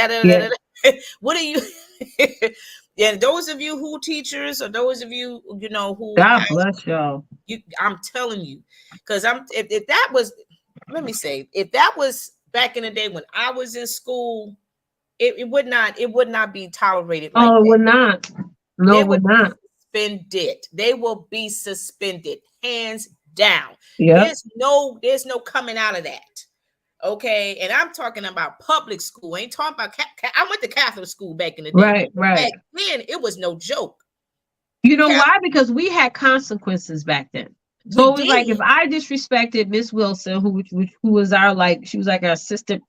what are you? And those of you who teachers, or those of you, who God bless y'all. I'm telling you, because if that was, let me say, if that was back in the day when I was in school, it would not be tolerated. Like it would not. No, it would not. Suspended. They will be suspended, hands down. Yeah. There's no coming out of that. Okay, and I'm talking about public school. I ain't talking about. I went to Catholic school back in the day. Right. Back then, it was no joke. You know why? Because we had consequences back then. So it was like if I disrespected Miss Wilson, who was she was like our assistant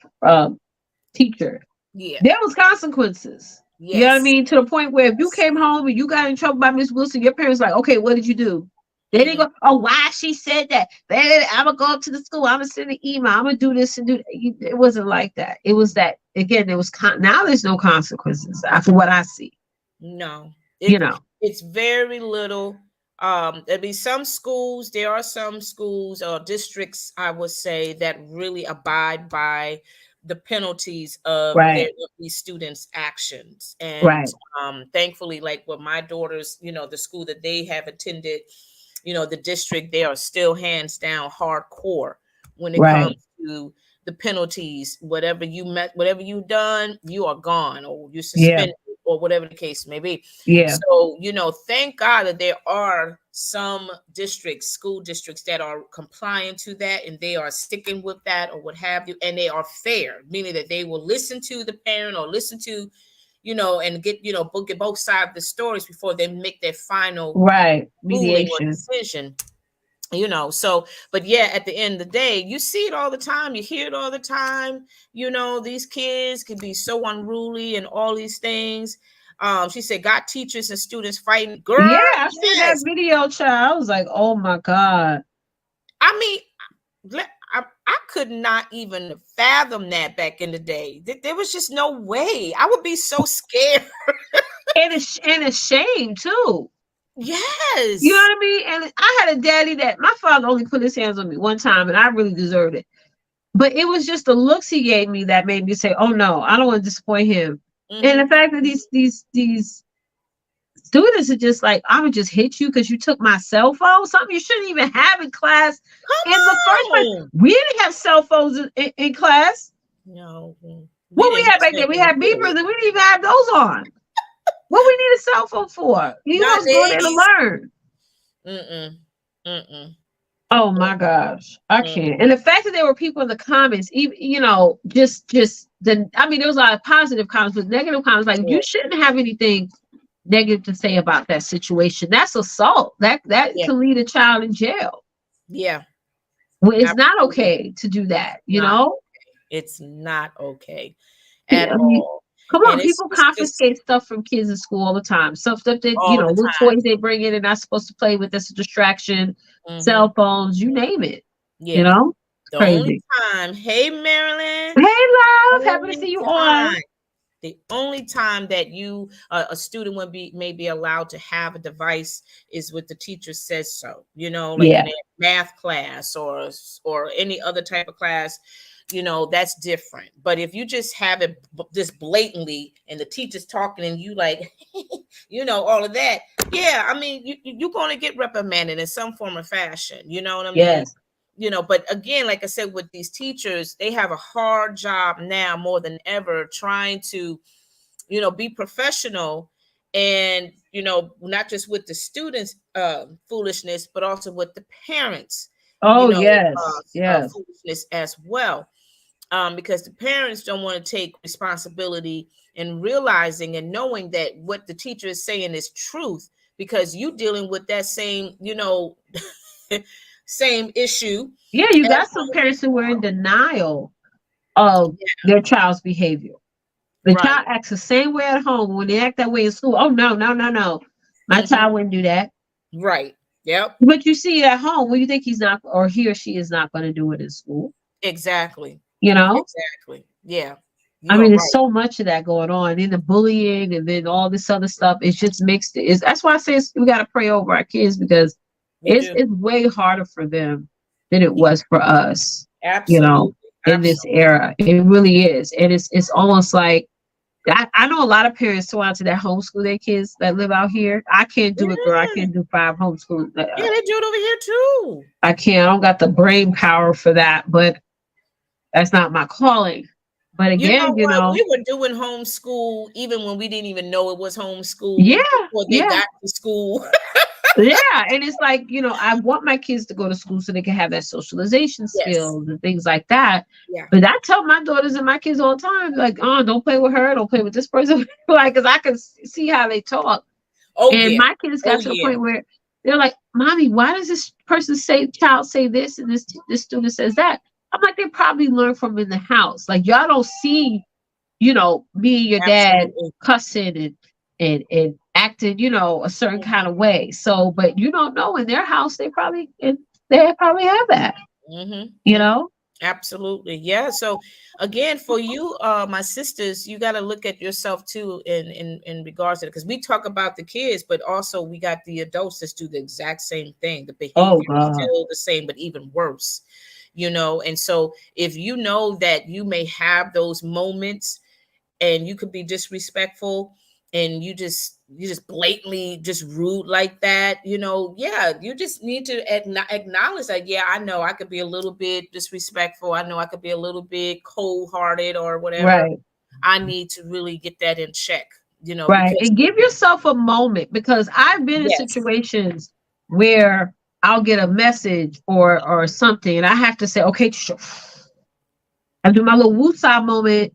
teacher. Yeah, there was consequences. Yes. You know what I mean? To the point where if you came home and you got in trouble by Miss Wilson, your parents like, okay, what did you do? They didn't go, oh, why she said that? I'm gonna go up to the school. I'm gonna send an email. I'm gonna do this and do that. It wasn't like that. It was that again. There was now there's no consequences after what I see. No, it's very little. There'll be some schools. There are some schools or districts, I would say, that really abide by the penalties of these students' actions. And thankfully, like with my daughters, the school that they have attended, the district, they are still hands down hardcore when it comes to the penalties. Whatever you've done, you are gone, or you're suspended, or whatever the case may be. Yeah. So, thank God that there are some school districts that are compliant to that, and they are sticking with that or what have you. And they are fair, meaning that they will listen to the parent or listen to, and get, get both sides of the stories before they make their final mediation decision. So, but yeah, at the end of the day, you see it all the time. You hear it all the time. These kids can be so unruly and all these things. She said, got teachers and students fighting. Girl, yeah, I see that video, child. I was like, oh my God. I mean, I could not even fathom that back in the day. There was just no way. I would be so scared. and ashamed too. Yes. You know what I mean? And I had a daddy that my father only put his hands on me one time, and I really deserved it. But it was just the looks he gave me that made me say, oh no, I don't want to disappoint him. Mm-hmm. And the fact that these students are just like, I'm gonna just hit you because you took my cell phone, something you shouldn't even have in class. The first place. We didn't have cell phones in class. No. What we had back then? We had beepers and we didn't even have those on. What we need a cell phone for? You was going there to learn. Oh my gosh, I can't. And the fact that there were people in the comments, even there was a lot of positive comments, but negative comments. Like you shouldn't have anything negative to say about that situation. That's assault. That can lead a child in jail. Yeah. Well, it's not okay to do that. It's not okay at all. Come on, people confiscate stuff from kids in school all the time. Stuff that little toys they bring in and not supposed to play with. That's a distraction. Cell phones, you name it. Yeah. The only time. Hey, Marilyn. Hey, love. Happy to see you on. The only time that you a student may be allowed to have a device is with the teacher says so, you know, like in a math class or any other type of class, you know, that's different. But if you just have it just blatantly and the teacher's talking and you like, you know, all of that, yeah, I mean, you're going to get reprimanded in some form or fashion, you know what I mean? You know, but again, like I said, with these teachers, they have a hard job now more than ever trying to, you know, be professional and, you know, not just with the students' foolishness, but also with the parents, you know, foolishness as well. Because the parents don't want to take responsibility and realizing and knowing that what the teacher is saying is truth, because you dealing with that same, you know, same issue. Yeah, you got some parents who were in denial of their child's behavior. The child acts the same way at home. When they act that way in school, oh no. My child wouldn't do that. Right. Yep. But you see it at home, what do you think he's not, or he or she is not going to do it in school? Exactly. You know? Exactly. Yeah. I mean, there's so much of that going on, and the bullying, and then all this other stuff. It's just mixed. That's why I say we got to pray over our kids, because it's way harder for them than it was for us. Absolutely. You know, in this era, it really is, and it's almost like I know a lot of parents who out to that homeschool their kids that live out here. I can't do it, girl. I can't do 5 homeschools. Yeah, they do it over here too. I can't. I don't got the brain power for that, but that's not my calling. But again, you know, we were doing homeschool even when we didn't even know it was homeschool. Yeah. Before they got to school. Yeah. And it's like, you know, I want my kids to go to school so they can have that socialization skills and things like that. Yeah. But I tell my daughters and my kids all the time, like, oh, don't play with her. Don't play with this person. Like, because I can see how they talk. And my kids got to the point where they're like, Mommy, why does this child say this and this student says that? I'm like, they probably learn from in the house. Like, y'all don't see, you know, me and your dad cussing and acting, you know, a certain kind of way. So, but you don't know, in their house, they probably have that. You know? Absolutely. Yeah. So again, for you, my sisters, you got to look at yourself too in regards to it, because we talk about the kids, but also we got the adults that do the exact same thing. The behavior is still the same, but even worse. You know, and so if you know that you may have those moments and you could be disrespectful and you just blatantly just rude like that, you know, you just need to acknowledge that, I know I could be a little bit disrespectful. I know I could be a little bit cold-hearted or whatever. Right. I need to really get that in check, you know. Right. And give yourself a moment, because I've been in situations where I'll get a message or something, and I have to say, okay, I do my little woosah moment,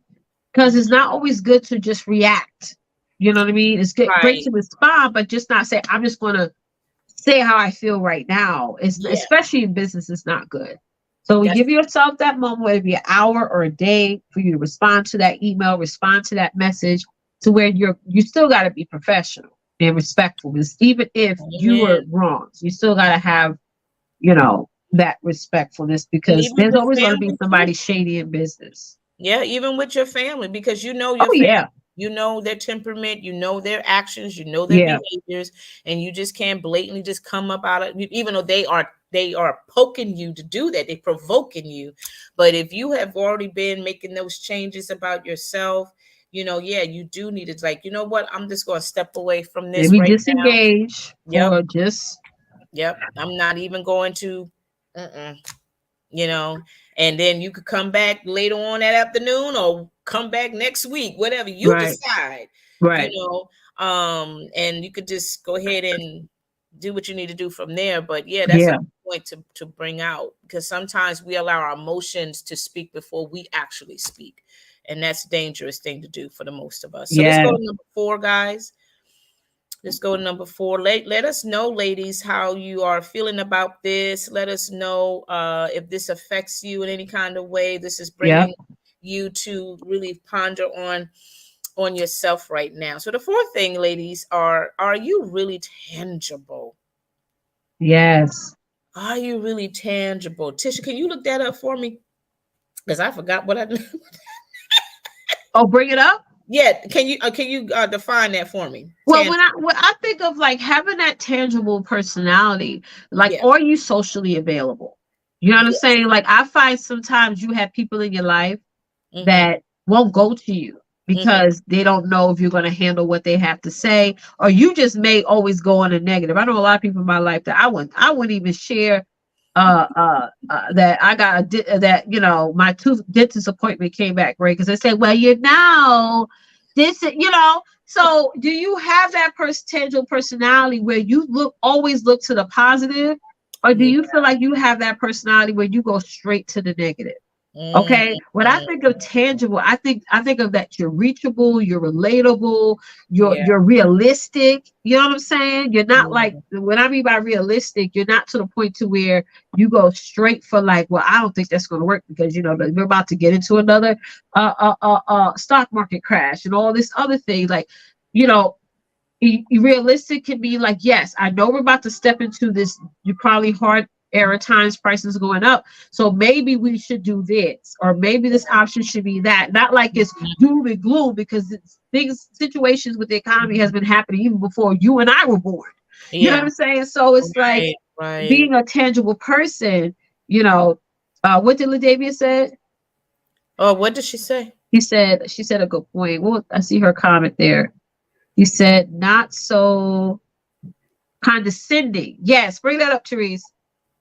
because it's not always good to just react. You know what I mean? It's great to respond, but just not say, I'm just going to say how I feel right now. Especially in business, it's not good. So give yourself that moment, whether it be an hour or a day, for you to respond to that email, respond to that message, to where you still got to be professional and respectful. Because even if you were wrong, you still got to have, you know, that respectfulness, because there's always going to be somebody shady in business. Yeah, even with your family, because you know your family. You know their temperament, you know their actions, you know their behaviors, and you just can't blatantly just come up out of, even though they are poking you to do that, they're provoking you. But if you have already been making those changes about yourself, you know, you do need to, like, you know what, I'm just going to step away from this. Maybe disengage. Or just. I'm not even going to, you know, and then you could come back later on that afternoon or come back next week, whatever you decide, you know, and you could just go ahead and do what you need to do from there. But that's a point to bring out, because sometimes we allow our emotions to speak before we actually speak, and that's a dangerous thing to do for the most of us. So let's go to number 4, guys. Let's go to number 4. Let us know, ladies, how you are feeling about this. Let us know if this affects you in any kind of way. This is bringing you to really ponder on yourself right now. So the 4th thing, ladies, are you really tangible? Yes. Are you really tangible? Tisha, can you look that up for me? Because I forgot what I did. Oh, bring it up? Yeah, can you define that for me? Well, when I think of like having that tangible personality, like, Yeah. are you socially available? You know what I'm Yes. saying? Like, I find sometimes you have people in your life Mm-hmm. that won't go to you Mm-hmm. because they don't know if you're going to handle what they have to say, or you just may always go on a negative. I know a lot of people in my life that I wouldn't even share that I got that, you know, my tooth dentist appointment came back great, because they say, well, you know, this, you know. So do you have that tangible personality where you always look to the positive, or do Yeah. you feel like you have that personality where you go straight to the negative? Okay. When I Mm-hmm. think of tangible, I think of that you're reachable, you're relatable, Yeah. you're realistic. You know what I'm saying? You're not like, Mhm. when I mean by realistic, you're not to the point to where you go straight for like, well, I don't think that's going to work because, you know, we're about to get into another stock market crash and all this other thing. Like, you know, realistic can be like, yes, I know we're about to step into this, you probably hard era times, prices going up, so maybe we should do this, or maybe this option should be that. Not like it's doom and gloom, because things, situations with the economy has been happening even before you and I were born. You know what Yeah. I'm saying? So it's like Right. Right. being a tangible person, you know. What did Ladavia said? Oh, what did she say? She said a good point. Well, I see her comment there. He said, not so condescending. Yes, bring that up, Therese.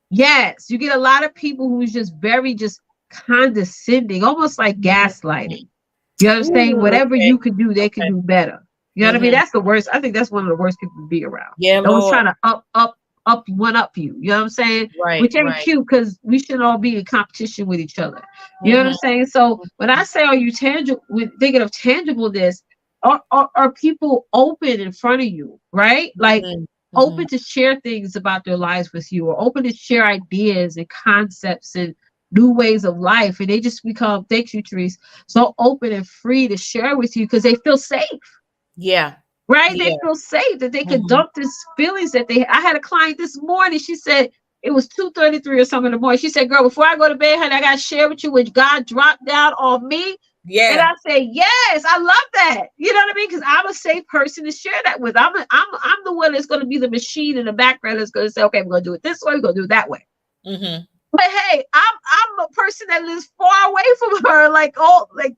Yes, you get a lot of people who's just very just condescending, almost like gaslighting. You know what I'm saying? Ooh, Whatever okay. you can do, they can Okay. do better. You know what I mean? Mm-hmm. That's the worst. I think that's one of the worst people to be around. Yeah, Always Lord. trying to one up you. You know what I'm saying? Right. Which ain't Right. cute, because we should all be in competition with each other. You know what I'm Mm-hmm. saying? So when I say, are you tangible, when thinking of tangibleness, are people open in front of you, right? Like, Mm-hmm. open to share things about their lives with you, or open to share ideas and concepts and new ways of life. And they just become, thank you, Therese, so open and free to share with you because they feel safe, Yeah. right? They Yeah. feel safe that they can Mm-hmm. dump these feelings that they. I had a client this morning. She said it was 2:33 or something in the morning. She said, "Girl, before I go to bed, honey, I got to share with you what God dropped down on me." And Yeah. I say, yes, I love that. You know what I mean? Because I'm a safe person to share that with. I'm the one that's going to be the machine in the background that's going to say, okay, we're going to do it this way, we're going to do it that way. Mm-hmm. But hey, I'm a person that lives far away from her, like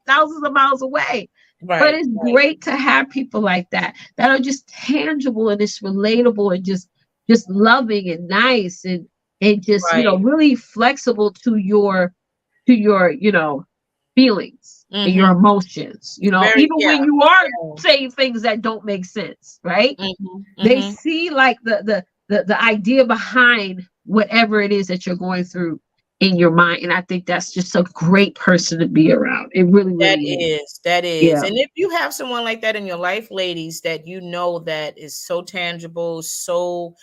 thousands of miles away. But Right. it's Right. great to have people like that are just tangible and it's relatable and just loving and nice and just, you know, Right. really flexible to your feelings and your Mm-hmm. emotions, Very. even when Yeah. you are Yeah. saying things that don't make sense, right? Mm-hmm. They Mm-hmm. see like the idea behind whatever it is that you're going through in your mind. And I think that's just a great person to be around. It really, That really is. is, that is. Yeah. And if you have someone like that in your life, ladies, that you know that is so tangible, so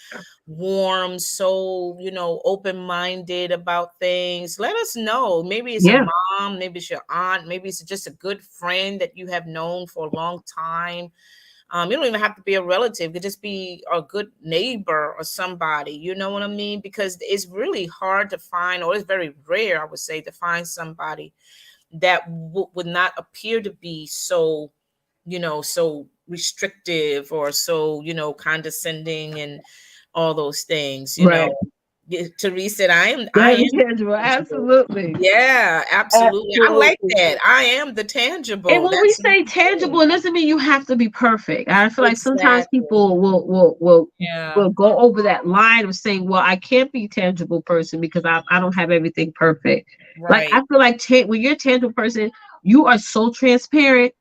warm, so, open-minded about things, let us know. Maybe it's a Yeah. mom, maybe it's your aunt, maybe it's just a good friend that you have known for a long time. You don't even have to be a relative. It could just be a good neighbor or somebody. You know what I mean? Because it's really hard to find, or it's very rare, I would say, to find somebody that would not appear to be so, so restrictive or so, condescending and all those things. Right. Therese said, I That's am tangible. tangible. Absolutely. Yeah, absolutely. I like Absolutely. that. I am the And tangible. when we That's say tangible, it doesn't mean you have to be perfect. I feel like sometimes exactly. people will Yeah. go over that line of saying, "Well, I can't be a tangible person because I don't have everything perfect." Like, I Right. feel like when you're a tangible person, you are so transparent.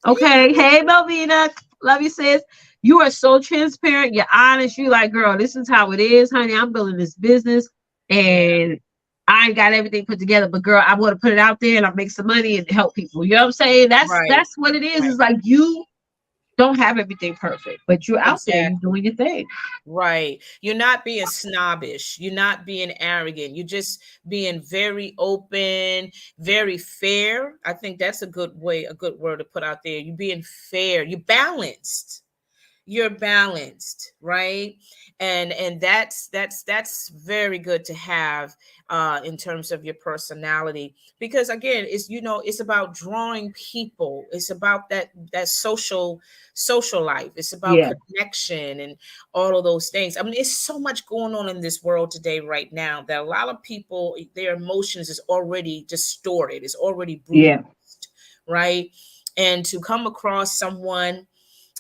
Okay, hey Melvina, love you, sis. You are so transparent. You're honest. You like, girl, this is how it is, honey. I'm building this business, Yeah. and I ain't got everything put together. But girl, I want to put it out there and I'll make some money and help people. You know what I'm saying? That's Right. that's what it is. Right. It's like you don't have everything perfect, but you're out there. You're Exactly. doing your thing. Right. You're not being snobbish. You're not being arrogant. You're just being very open, very fair. I think that's a good word to put out there. You're being fair. You're balanced. you're balanced, right? And that's very good to have in terms of your personality, because again, it's, you know, it's about drawing people, it's about that social life, it's about Yeah. connection and all of those things. I mean, it's so much going on in this world today right now that a lot of people, their emotions is already distorted, it's already Yeah. bruised, right? And to come across someone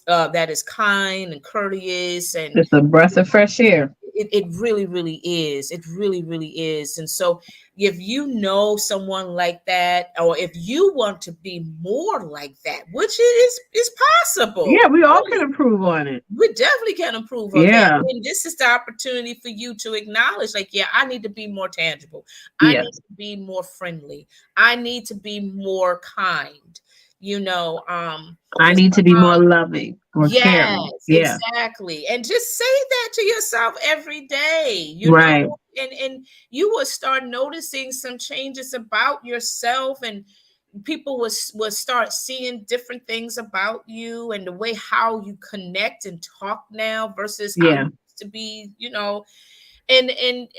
that is kind and courteous, and It's a breath of fresh air. it really, really is. It really, really is. And so if you know someone like that, or if you want to be more like that, which is possible. Yeah, we all can improve on it. We definitely can improve on that. Yeah. And this is the opportunity for you to acknowledge, like, yeah, I need to be more tangible. I Yeah. need to be more friendly. I need to be more kind. You know, I need to be more loving or yes, caring. Yeah. exactly. And just say that to yourself every day, you Right. know, and you will start noticing some changes about yourself, and people will start seeing different things about you and the way how you connect and talk now versus how Yeah. you used to be, you know. And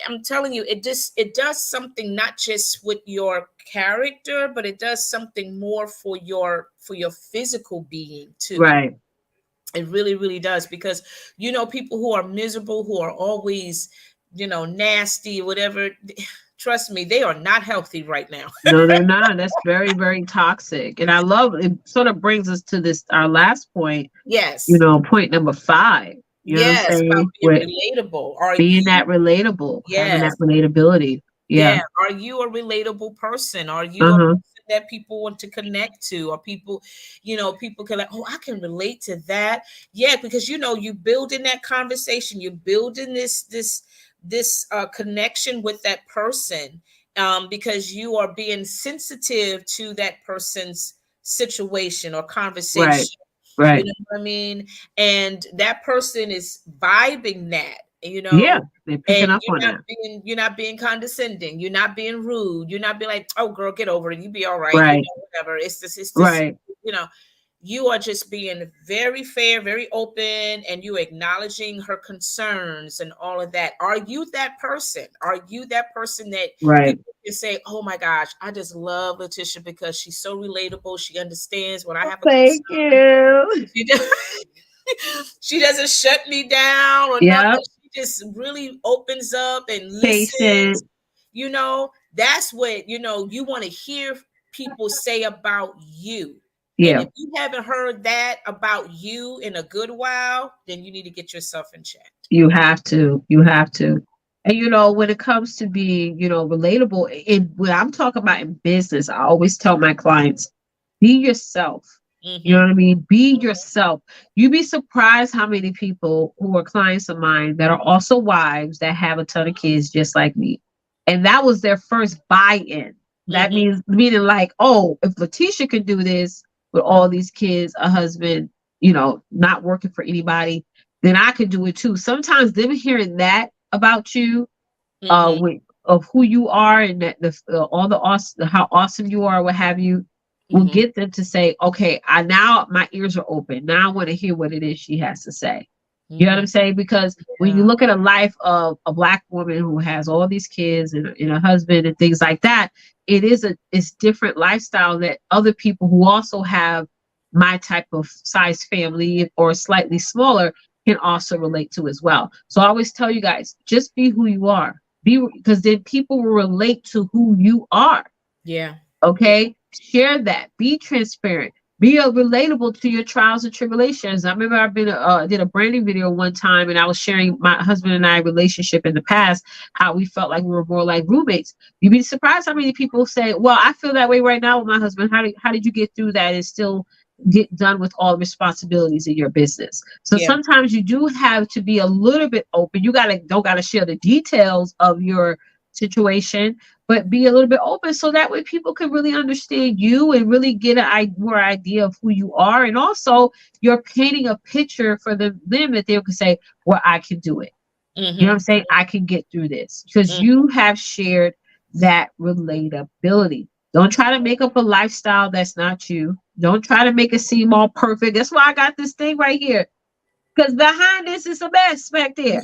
I'm telling you, it does something not just with your character, but it does something more for your physical being too. Right. It really, really does, because you know, people who are miserable, who are always, you know, nasty, whatever, trust me, they are not healthy right now. No, they're not. That's very, very toxic. And I love it. Sort of brings us to this, our last point, you Yes. know, point number 5. You know what I'm Yes, about saying? being With relatable. Are being you that relatable, having that yes. relatability. Yeah. Yeah. Are you a relatable person? Are you a Uh-huh. person that people want to connect to? Or people, you know, people can like, oh, I can relate to that. Yeah, because you know, you building that conversation, you're building this connection with that person, because you are being sensitive to that person's situation or Right. conversation. You Right. know what I mean? And that person is vibing that, you Yeah. know, They're and picking up on that. you're not being condescending, you're not being rude, you're not being like, oh girl, get over it, you be all right, you Right. know, whatever. It's this, Right. you know, you are just being very fair, very open, and you acknowledging her concerns and all of that. Are you that person? Are you that person that Right. people can say, oh my gosh, I just love Leticia because she's so relatable. She understands when I have a Thank concern. you. She, she doesn't shut me down or nothing. Yep. She just really opens up and listens. Patient. You know, that's what, you know, you want to hear people say about you. And Yeah. if you haven't heard that about you in a good while, then you need to get yourself in check. You have to. You have to. And you know, when it comes to being, you know, relatable, when I'm talking about in business, I always tell my clients, be yourself. You know Mm-hmm. what I mean? Be yourself. You'd be surprised how many people who are clients of mine that are also wives that have a ton of kids just like me. And that was their first buy-in. That Mm-hmm. means meaning like, oh, if Leticia could do this with all these kids, a husband, you know, not working for anybody, then I could do it too. Sometimes them hearing that about you, Mm-hmm. with of who you are and that all the awesome, how awesome you are, what have you, will Mm-hmm. get them to say, okay, I now my ears are open. Now I want to hear what it is she has to say. You know what Mm-hmm. I'm saying? Because when you Yeah. look at a life of a black woman who has all these kids and a husband and things like that, it's different lifestyle that other people who also have my type of size family or slightly smaller can also relate to as well. So I always tell you guys, just be who you are. Be because then people will relate to who you are. Yeah. Yeah. Okay, share that. Be transparent. Be relatable to your trials and tribulations. I remember I've been did a branding video one time, and I was sharing my husband and I relationship in the past, how we felt like we were more like roommates. You'd be surprised how many people say, "Well, I feel that way right now with my husband. How did you get through that and still get done with all the responsibilities in your business?" So Yeah. sometimes you do have to be a little bit open. You don't gotta share the details of your situation, but be a little bit open so that way people can really understand you and really get more idea of who you are. And also, you're painting a picture for them that they can say, well, I can do it. You know what I'm Mm-hmm. saying? I can get through this because Mm-hmm. you have shared that relatability. Don't try to make up a lifestyle that's not you. Don't try to make it seem all perfect. That's why I got this thing right here. Because behind this is a mess back there.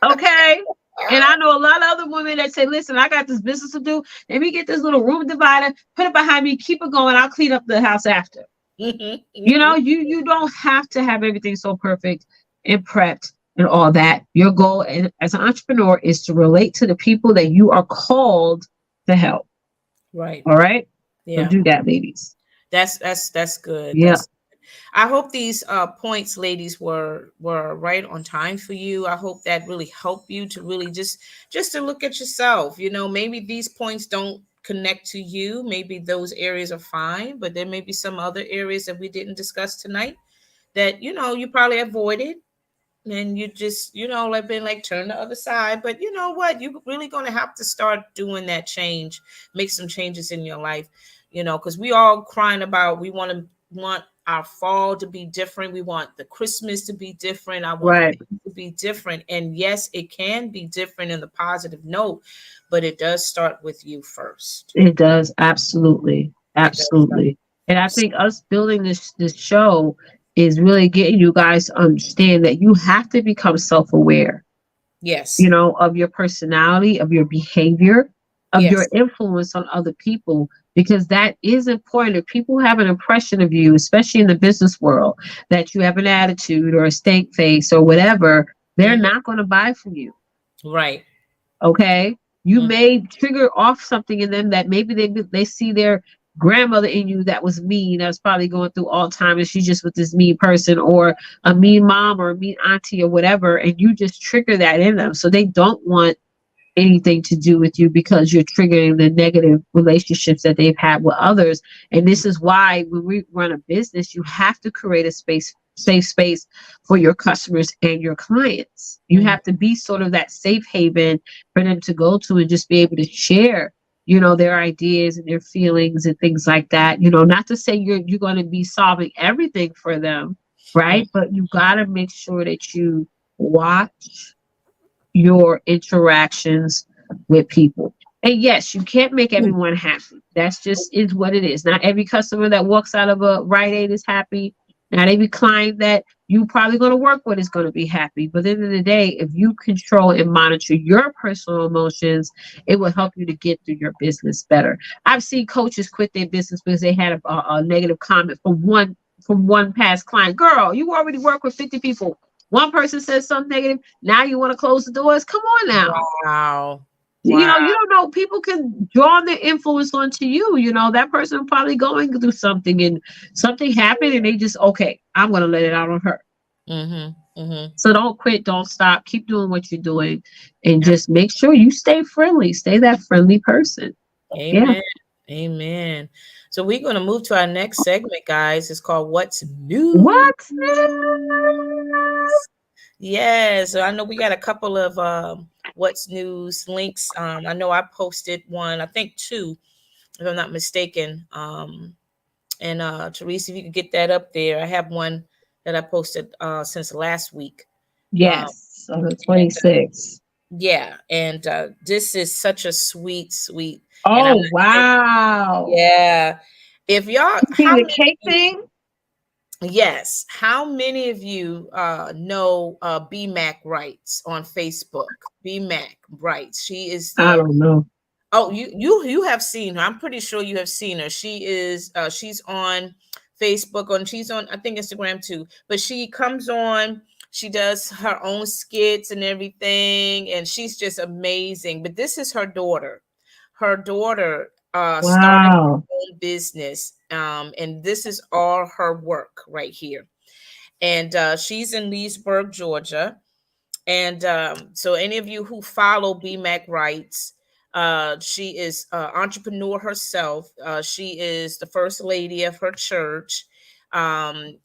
Okay. And I know a lot of other women that say, listen, I got this business to do. Let me get this little room divider, put it behind me, keep it going. I'll clean up the house after. You know, you don't have to have everything so perfect and prepped and all that. Your goal as an entrepreneur is to relate to the people that you are called to help. Right. All right. Yeah. So do that, ladies. That's good. Yeah. I hope these points, ladies, were right on time for you. I hope that really helped you to really just to look at yourself. You know, maybe these points don't connect to you. Maybe those areas are fine, but there may be some other areas that we didn't discuss tonight that, you know, you probably avoided. And you just, you know, like been like turn the other side. But you know what? You're really going to have to start doing that change, make some changes in your life, you know, because we all crying about we want our fall to be different. We want the Christmas to be different. I want Right. things to be different. And yes, it can be different in the positive note, but it does start with you first. It does. Absolutely. Absolutely. And I think us building this show is really getting you guys to understand that you have to become self-aware, Yes. you know, of your personality, of your behavior, of your Yes. influence on other people, because that is important. If people have an impression of you, especially in the business world, that you have an attitude or a stank face or whatever, they're not going to buy from you. Right. Okay. You may trigger off something in them that maybe they see their grandmother in you that was mean, that was probably going through Alzheimer's. She's just with this mean person, or a mean mom or a mean auntie or whatever, and you just trigger that in them. So they don't want anything to do with you because you're triggering the negative relationships that they've had with others. And this is why when we run a business, you have to create a safe space for your customers and your clients. You have to be sort of that safe haven for them to go to and just be able to share, you know, their ideas and their feelings and things like that. You know, not to say you're going to be solving everything for them, right? But you got to make sure that you watch your interactions with people. And yes, you can't make everyone happy. That's just is what it is. Not every customer that walks out of a Rite Aid is happy. Not every client that you probably going to work with is going to be happy. But at the end of the day, if you control and monitor your personal emotions, it will help you to get through your business better. I've seen coaches quit their business because they had a negative comment from one past client. Girl, you already work with 50 people. One person says something negative. Now you want to close the doors? Come on now. Wow. You know, you don't know. People can draw their influence onto you. You know, that person probably going through something and something happened and they just, okay, I'm going to let it out on her. So don't quit. Don't stop. Keep doing what you're doing and just make sure you stay friendly. Stay that friendly person. Amen. Yeah. Amen. So we're going to move to our next segment, guys. It's called What's New? What's new? Yeah. So I know we got a couple of What's News links. I know I posted one, I think two, if I'm not mistaken. And Teresa, if you could get that up there. I have one that I posted since last week. Yes, on the 26th. Yeah, and this is such a sweet. Oh, wow. Yeah. If y'all see the cake thing? Yes. How many of you know BMAC Writes on Facebook? BMAC Writes. She is I don't know. Oh, you have seen her. I'm pretty sure you have seen her. She is she's on Facebook, she's on I think Instagram too. But she comes on, she does her own skits and everything, and she's just amazing. But this is her daughter. Her daughter started her own business, and this is all her work right here. And she's in Leesburg, Georgia. And so any of you who follow BMAC Writes, she is an entrepreneur herself. She is the first lady of her church. And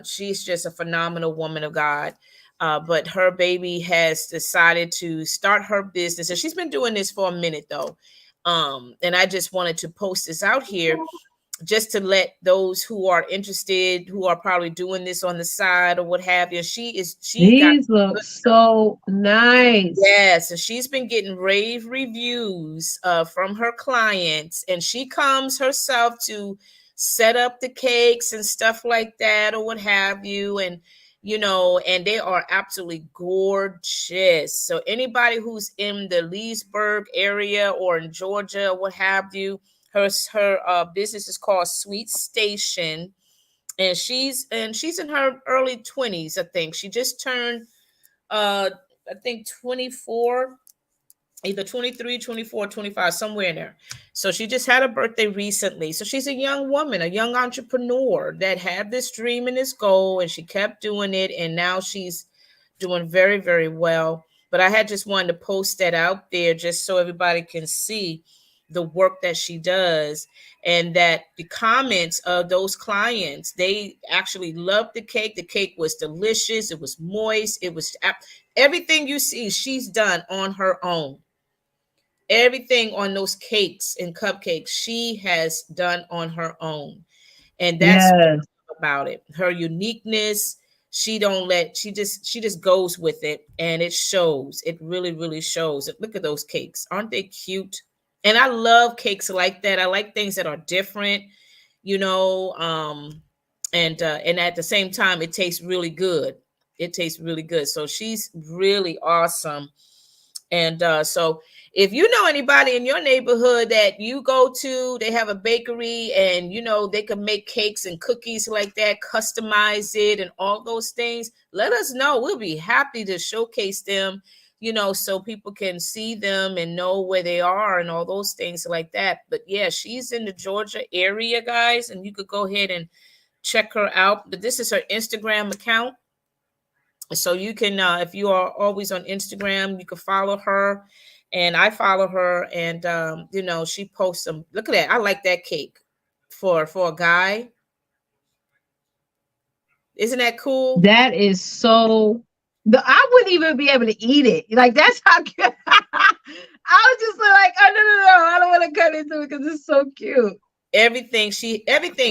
she's just a phenomenal woman of God. But her baby has decided to start her business. And she's been doing this for a minute, though. And I just wanted to post this out here just to let those who are interested, who are probably doing this on the side or what have you. These look so nice. Yes, and she's been getting rave reviews from her clients, and she comes herself to set up the cakes and stuff like that or what have you. And and they are absolutely gorgeous. So anybody who's in the Leesburg area or in Georgia or what have you, her business is called Sweet Station, and she's in her early 20s. I think she just turned I think 24, either 23, 24, 25, somewhere in there. So she just had a birthday recently. So she's a young woman, a young entrepreneur that had this dream and this goal, and she kept doing it. And now she's doing very, very well. But I had just wanted to post that out there just so everybody can see the work that she does, and that the comments of those clients, they actually loved the cake. The cake was delicious. It was moist. It was everything you see she's done on her own. Everything on those cakes and cupcakes she has done on her own. And that's about it. Her uniqueness. She just goes with it, and it shows. It really, really shows. Look at those cakes. Aren't they cute? And I love cakes like that. I like things that are different, and at the same time, it tastes really good. It tastes really good. So she's really awesome. And so if you know anybody in your neighborhood that you go to, they have a bakery, and they can make cakes and cookies like that, customize it and all those things, let us know. We'll be happy to showcase them, so people can see them and know where they are and all those things like that. But yeah, she's in the Georgia area, guys, and you could go ahead and check her out. But this is her Instagram account. So you can, if you are always on Instagram, you can follow her, and I follow her, and she posts them. Look at that! I like that cake for a guy. Isn't that cool? That is so. I wouldn't even be able to eat it. Like, that's how cute. I was just like, oh no, I don't want to cut into it because it's so cute. Everything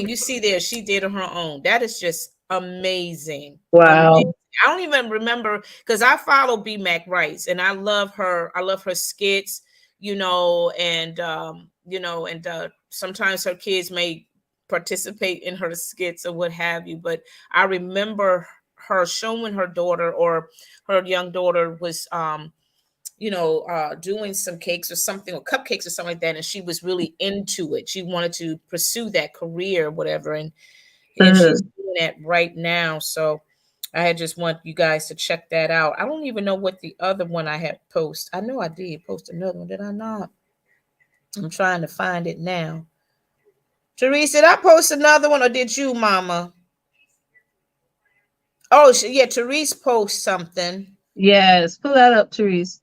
you see there, she did on her own. That is just amazing. Wow. Amazing. I don't even remember, because I follow B Mac Rice, and I love her. I love her skits, and sometimes her kids may participate in her skits or what have you. But I remember her showing her daughter, or her young daughter was doing some cakes or something, or cupcakes or something like that, and she was really into it. She wanted to pursue that career or whatever, and she's doing that right now. So I just want you guys to check that out. I don't even know what the other one I had post. I know I did post another one. Did I not? I'm trying to find it now. Therese, did I post another one, or did you, Mama? Oh, yeah, Therese post something. Yes, pull that up, Therese.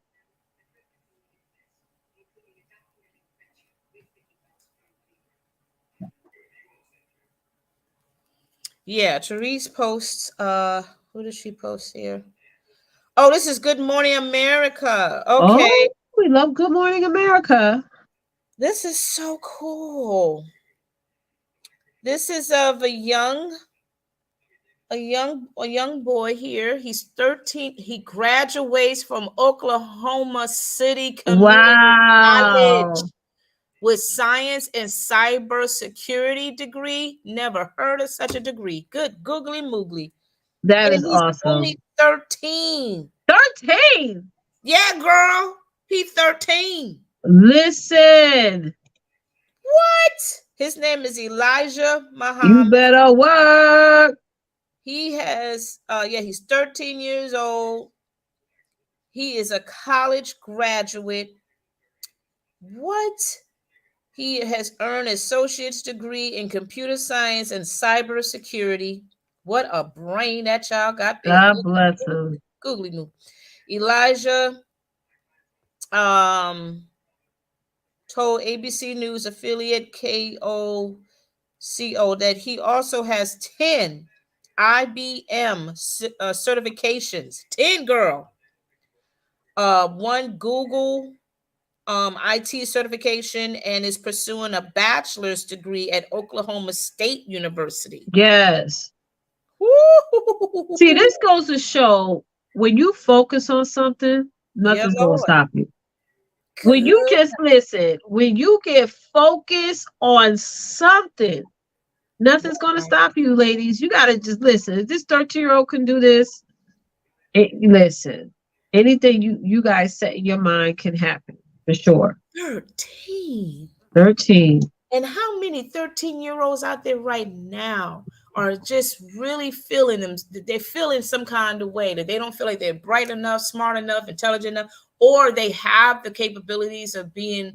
Yeah, Therese posts, who does she post here? Oh, this is Good Morning America. Okay. Oh, we love Good Morning America. This is so cool. This is of a young boy here. He's 13. He graduates from Oklahoma City Community College with science and cybersecurity degree. Never heard of such a degree. Good googly moogly. That is awesome. Only 13. 13? Yeah, girl. He's 13. Listen. What? His name is Elijah Muhammad. You better work. He has, he's 13 years old. He is a college graduate. What? He has earned an associate's degree in computer science and cybersecurity. What a brain that child got there. God bless him. Googly moo. Elijah told ABC News affiliate KOCO that he also has 10 IBM certifications. 10, girl. 1 Google IT certification, and is pursuing a bachelor's degree at Oklahoma State University. Yes. Woo! See, this goes to show, when you focus on something, nothing's going to stop you. When you just listen, when you get focused on something, Nothing's going to stop you, ladies. You got to just listen. If this 13-year-old can do this, listen. Anything you guys set in your mind can happen for sure. 13. 13. And how many 13-year-olds out there right now are just really feeling them? They're feeling some kind of way that they don't feel like they're bright enough, smart enough, intelligent enough, or they have the capabilities of being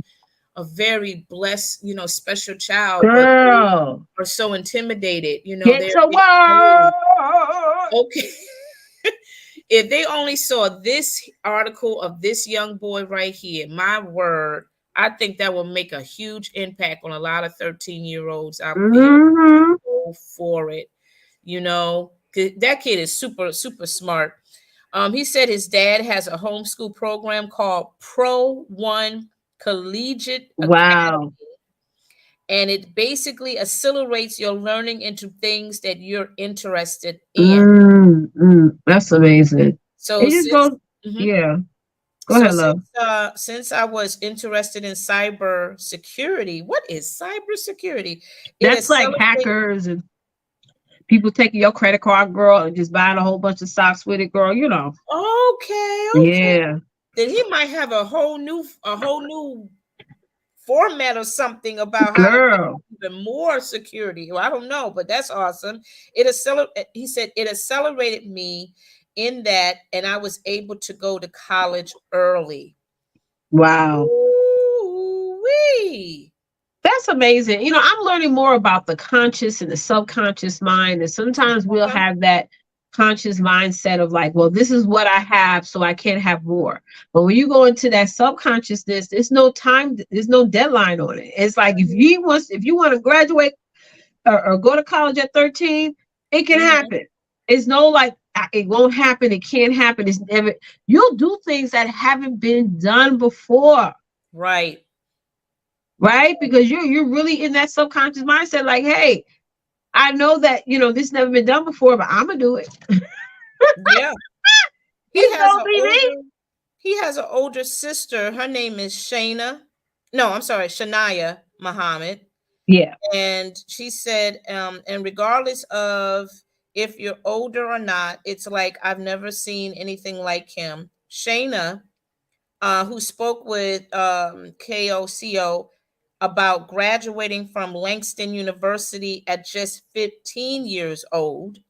a very blessed, special child, but Girl, are so intimidated, get they're to work. okay. If they only saw this article of this young boy right here, my word, I think that will make a huge impact on a lot of 13-year-olds out there. Go for it. That kid is super, super smart. He said his dad has a homeschool program called Pro One Collegiate Academy. And it basically accelerates your learning into things that you're interested in. That's amazing. So it just goes, yeah. Go ahead, love. Since I was interested in cyber security, what is cyber security? That's like hackers and people taking your credit card, girl, and just buying a whole bunch of stocks with it, girl. Okay. Yeah. Then he might have a whole new format or something about how to get even more security. Well, I don't know, but that's awesome. He said it accelerated me in that, and I was able to go to college early. Wow. Ooh-wee. That's amazing. I'm learning more about the conscious and the subconscious mind, and sometimes we'll have that conscious mindset of like, well, this is what I have, so I can't have more. But when you go into that subconsciousness, there's no time, there's no deadline on it. It's like if you want to graduate or go to college at 13, it can happen. It's no like it won't happen, it can't happen. It's never. You'll do things that haven't been done before. Right. Because you're really in that subconscious mindset, like, hey, I know that this never been done before, but I'm gonna do it. Yeah. He has an older sister. Her name is Shania Muhammad. Yeah. And she said, and regardless of if you're older or not, it's like I've never seen anything like him. Shania, who spoke with KOCO about graduating from Langston University at just 15 years old.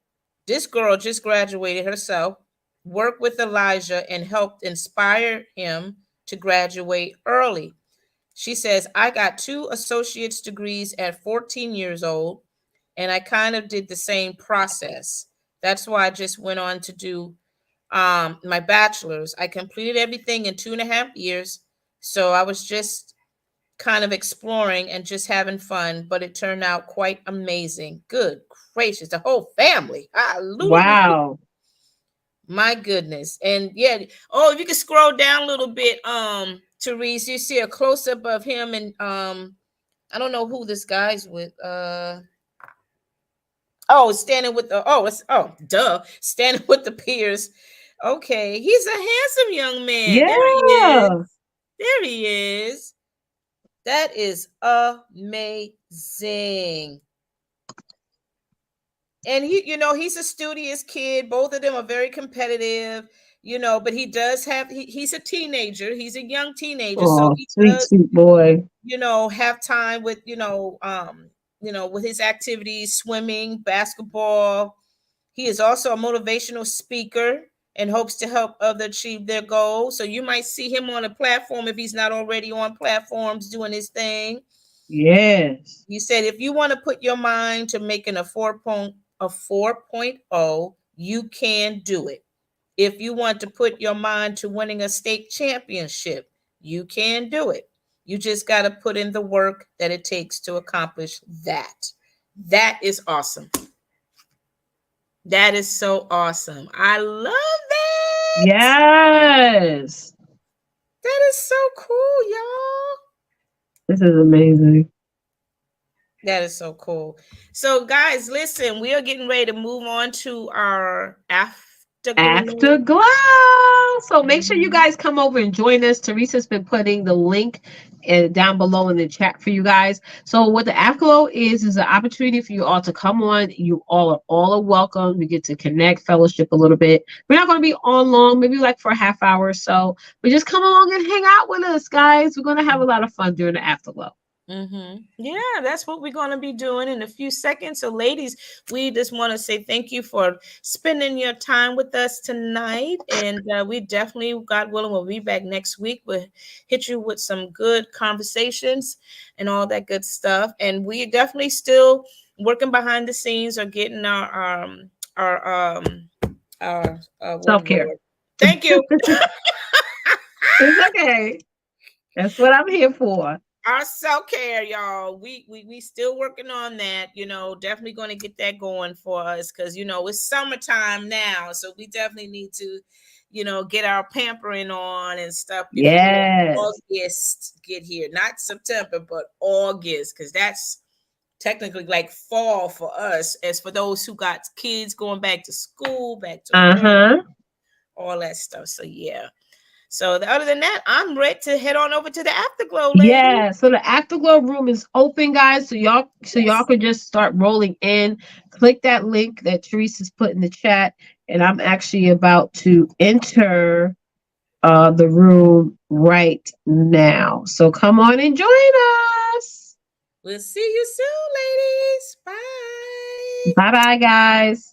This girl just graduated herself, worked with Elijah, and helped inspire him to graduate early. She says, I got 2 associate's degrees at 14 years old, and I kind of did the same process. That's why I just went on to do my bachelor's. I completed everything in 2.5 years. So I was just kind of exploring and just having fun, but it turned out quite amazing. Good gracious, the whole family. Hallelujah. Wow. My goodness. And yeah, if you can scroll down a little bit, Therese, you see a close-up of him, and I don't know who this guy's with. Standing with the standing with the peers. Okay, he's a handsome young man. Yeah. There he is. That is amazing. And he's a studious kid. Both of them are very competitive, but he does have, he's a teenager. He's a young teenager. So he sweet boy. Have time with, with his activities, swimming, basketball. He is also a motivational speaker and hopes to help others achieve their goals. So you might see him on a platform if he's not already on platforms doing his thing. Yes. He said, if you want to put your mind to making a 4.0, you can do it. If you want to put your mind to winning a state championship, you can do it. You just got to put in the work that it takes to accomplish that. That is awesome. That is so awesome. I love that. Yes. That is so cool, y'all. This is amazing. That is so cool. So, guys, listen, we are getting ready to move on to our Afterglow. So make sure you guys come over and join us. Teresa's been putting the link down below in the chat for you guys. So what the Afterglow is an opportunity for you all to come on. You all are welcome. We get to connect, fellowship a little bit. We're not going to be on long, maybe like for a half hour or so. But just come along and hang out with us, guys. We're going to have a lot of fun during the Afterglow. Yeah, that's what we're going to be doing in a few seconds. So ladies, we just want to say thank you for spending your time with us tonight, and we definitely, God willing, will be back next week. We'll hit you with some good conversations and all that good stuff, and we definitely still working behind the scenes or getting our self-care. Thank you. It's okay. That's what I'm here for. Our self-care, y'all. We still working on that, definitely going to get that going for us, because it's summertime now, so we definitely need to get our pampering on and stuff before August get here. Not September, but August, because that's technically like fall for us, as for those who got kids going back to school, back to work, all that stuff. So yeah. So other than that, I'm ready to head on over to the Afterglow, ladies. Yeah, so the Afterglow room is open, guys. So y'all could just start rolling in. Click that link that Teresa's put in the chat, and I'm actually about to enter the room right now. So come on and join us. We'll see you soon, ladies. Bye. Bye-bye, guys.